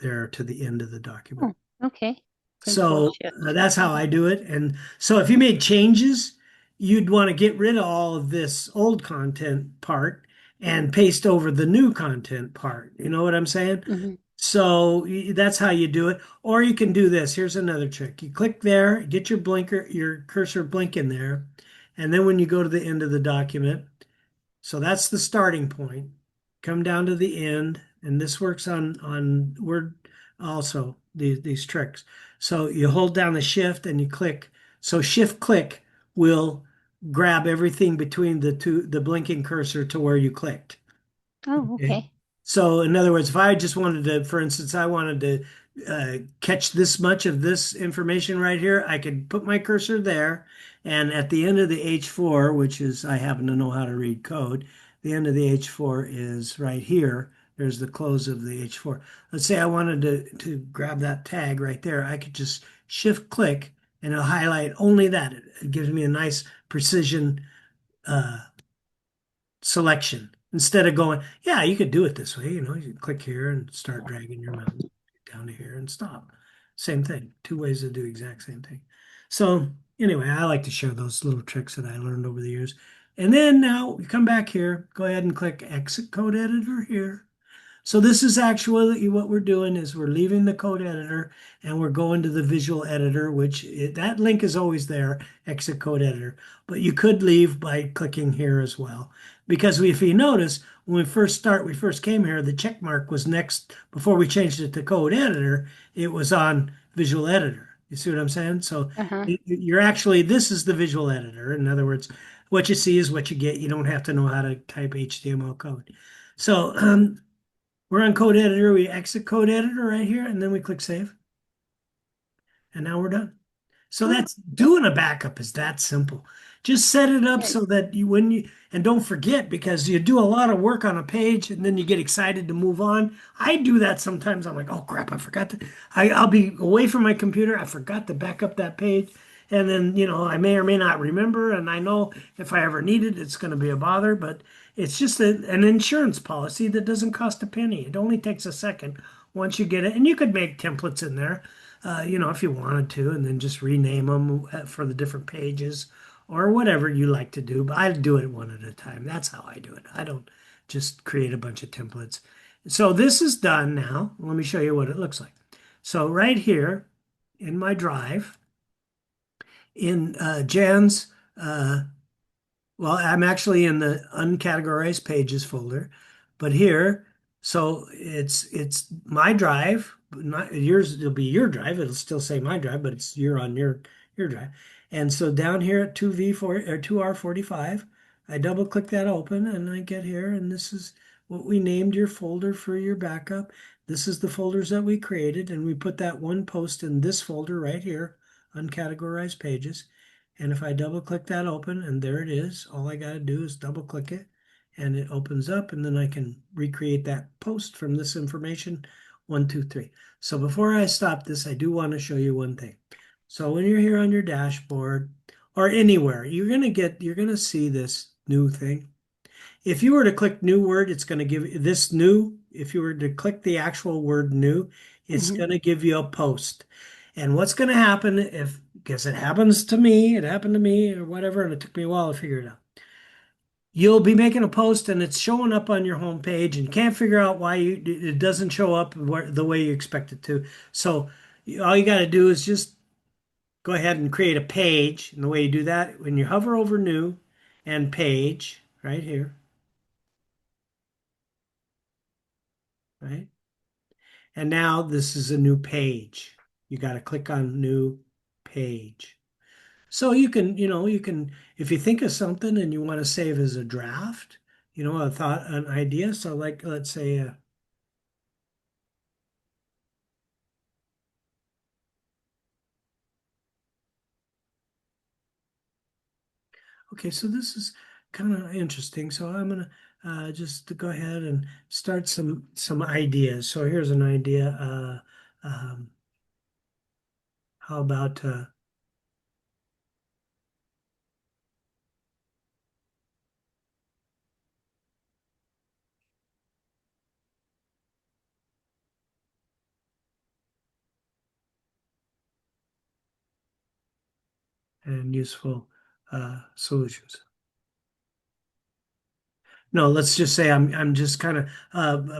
there to the end of the document. Oh, okay. Control So shift. that's how I do it. And so if you made changes, you'd want to get rid of all of this old content part and paste over the new content part. You know what I'm saying? Hmm. So that's how you do it. Or you can do this. Here's another trick. You click there, get your cursor blinking there. And then when you go to the end of the document, so that's the starting point. Come down to the end, and this works on Word also, these tricks. So you hold down the shift and you click. So shift click will grab everything between the blinking cursor to where you clicked. Oh, Okay. okay. So in other words, if I just wanted to, for instance, I wanted to catch this much of this information right here, I could put my cursor there, and at the end of the H4, which is, I happen to know how to read code, the end of the H4 is right here. There's the close of the H4. Let's say I wanted to grab that tag right there. I could just shift click and it'll highlight only that. It gives me a nice precision uh, selection instead of going, yeah, you could do it this way. You click here and start dragging your mouse down to here and stop. Same thing, two ways to do exact same thing. So anyway, I like to share those little tricks that I learned over the years. And then now we come back here, go ahead and click exit code editor here. So this is actually what we're doing is we're leaving the code editor and we're going to the visual editor, that link is always there, exit code editor. But you could leave by clicking here as well. Because if you notice, when we first came here, the check mark was next, before we changed it to code editor, it was on visual editor. You see what I'm saying? So Uh-huh. this is the visual editor. In other words, what you see is what you get. You don't have to know how to type HTML code. So we're on code editor. We exit code editor right here, and then we click save. And now we're done. So Oh, that's doing a backup is that simple. Just set it up good. so that and don't forget because you do a lot of work on a page and then you get excited to move on. I do that sometimes. I'm like, oh crap, I forgot to, I'll be away from my computer. I forgot to back up that page. And then, I may or may not remember. And I know if I ever need it, it's going to be a bother, but it's just an insurance policy that doesn't cost a penny. It only takes a second once you get it. And you could make templates in there if you wanted to, and then just rename them for the different pages or whatever you like to do. But I do it one at a time. That's how I do it. I don't just create a bunch of templates. So this is done now. Let me show you what it looks like. So right here in my drive, in Jan's, Well, I'm actually in the uncategorized pages folder, but here, so it's my drive, not yours. It'll be your drive. It'll still say my drive, but it's you're on your drive. And so down here at 2V4 or 2R45, I double click that open and I get here, and this is what we named your folder for your backup. This is the folders that we created, and we put that one post in this folder right here, uncategorized pages. And if I double click that open, and there it is, all I got to do is double click it and it opens up, and then I can recreate that post from this information, 1, 2, 3. So before I stop this, I do want to show you one thing. So when you're here on your dashboard or anywhere, you're going to see this new thing. If you were to click new word, it's going to give this new. If you were to click the actual word new, it's Hmm. going to give you a post. And what's going to happen if, because it happens to me, it happened to me or whatever, and it took me a while to figure it out. You'll be making a post and it's showing up on your homepage and can't figure out why it doesn't show up the way you expect it to. So all you got to do is just go ahead and create a page. And the way you do that, when you hover over new and page right here, right? And now this is a new page. You got to click on new page. So you can, if you think of something and you want to save as a draft, a thought, an idea. So like, let's say, okay, so this is kind of interesting. So I'm gonna just to go ahead and start some ideas. So here's an idea. How about and useful solutions? No, let's just say I'm just kind of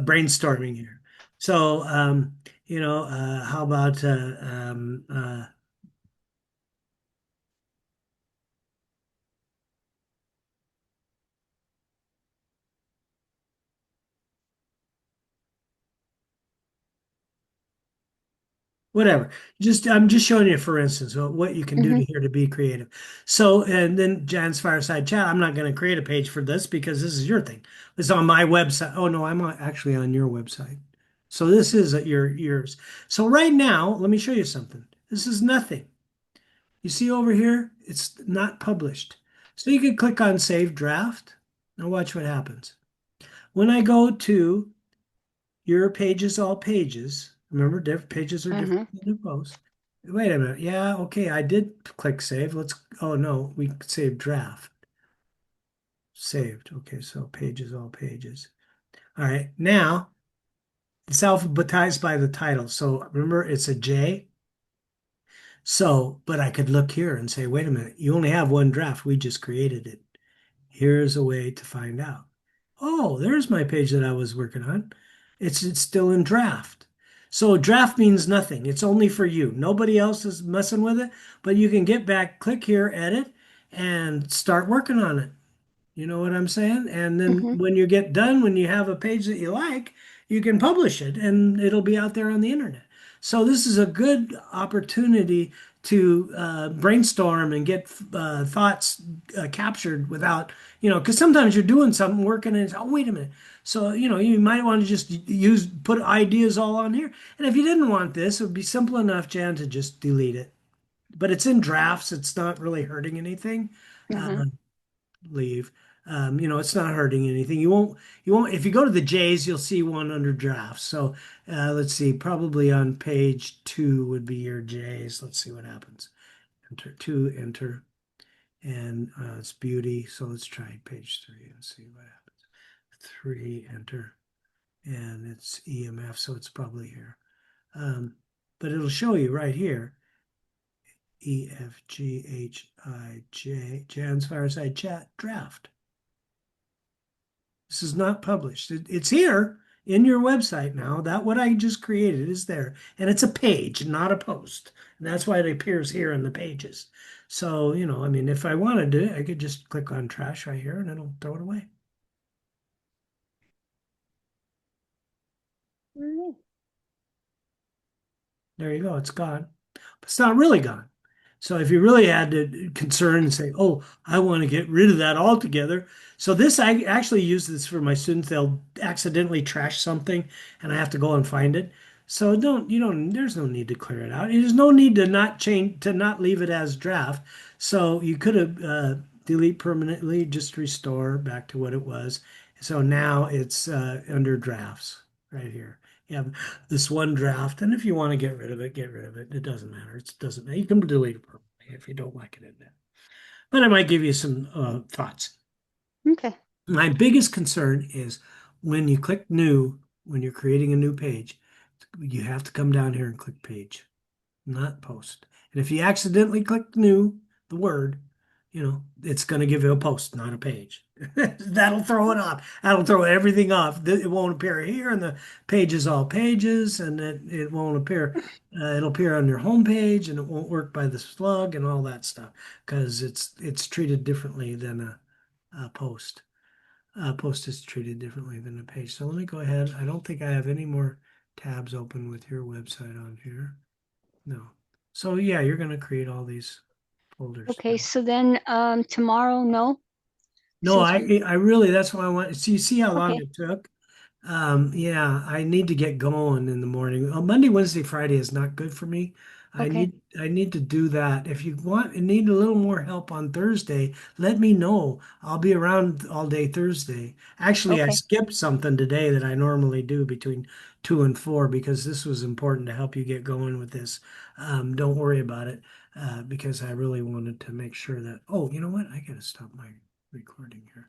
brainstorming here. So how about whatever. Just I'm just showing you, for instance, what you can do Hmm. to here to be creative. So, and then Jan's Fireside Chat, I'm not going to create a page for this because this is your thing. It's on my website. Oh no, actually on your website. So this is at yours. So right now, let me show you something. This is nothing. You see over here, it's not published. So you can click on Save Draft. Now watch what happens. When I go to your pages, all pages. Remember, different pages are different Hmm. than new posts. Wait a minute. Yeah, okay. I did click save. Oh no, we saved draft. Saved. Okay, so pages, all pages. All right. Now it's alphabetized by the title. So remember, it's a J. So, but I could look here and say, wait a minute, you only have one draft. We just created it. Here's a way to find out. Oh, there's my page that I was working on. It's still in draft. So draft means nothing. It's only for you. Nobody else is messing with it, but you can get back, click here, edit, and start working on it. You know what I'm saying? And then Hmm. when you get done, when you have a page that you like, you can publish it and it'll be out there on the internet. So this is a good opportunity to brainstorm and get thoughts captured without, because sometimes you're doing something, working, and it's, oh, wait a minute. So, you might want to just put ideas all on here. And if you didn't want this, it would be simple enough, Jan, to just delete it. But it's in drafts. It's not really hurting anything. Uh, Hmm. leave. It's not hurting anything. You won't, if you go to the J's, you'll see one under drafts. So let's see, probably on page 2 would be your J's. Let's see what happens. Enter 2, enter, and it's beauty. So let's try page 3 and see what happens. 3, enter, and it's EMF, so it's probably here. But it'll show you right here. EFGHIJ, Jan's Fireside Chat draft. This is not published. It's here. in your website now. That what I just created is there, and it's a page, not a post. And that's why it appears here in the pages. So, I mean, if I wanted to, I could just click on trash right here and it'll throw it away. Mm. There you go. It's gone. But it's not really gone. So if you really had to concern and say, "Oh, I want to get rid of that altogether," so this I actually use this for my students. They'll accidentally trash something, and I have to go and find it. So don't you don't. There's no need to clear it out. There's no need to not change to not leave it as draft. So you could have delete permanently, just restore back to what it was. So now it's under drafts right here. You have this one draft, and if you want to get rid of it, get rid of it. It doesn't matter. It doesn't. You can delete it permanently if you don't like it in there. But I might give you some thoughts. Okay. My biggest concern is when you click new, when you're creating a new page, you have to come down here and click page, not post. And if you accidentally click new, the word, it's going to give you a post, not a page. That'll throw it off. That'll throw everything off. It won't appear here, and the page is all pages, and it won't appear. It'll appear on your home page, and it won't work by the slug and all that stuff because it's treated differently than a post. A post is treated differently than a page. So let me go ahead. I don't think I have any more tabs open with your website on here. No. So yeah, you're going to create all these folders Okay. now. So then tomorrow, no, No, since I really, that's why I want, so you see how long okay, it took? Yeah, I need to get going in the morning. Monday, Wednesday, Friday is not good for me. I okay, need I need to do that. If you want and need a little more help on Thursday, let me know. I'll be around all day Thursday. Actually, I okay. skipped something today that I normally do between 2 and 4 because this was important to help you get going with this. Don't worry about it because I really wanted to make sure that. Oh, you know what? I gotta stop my recording here.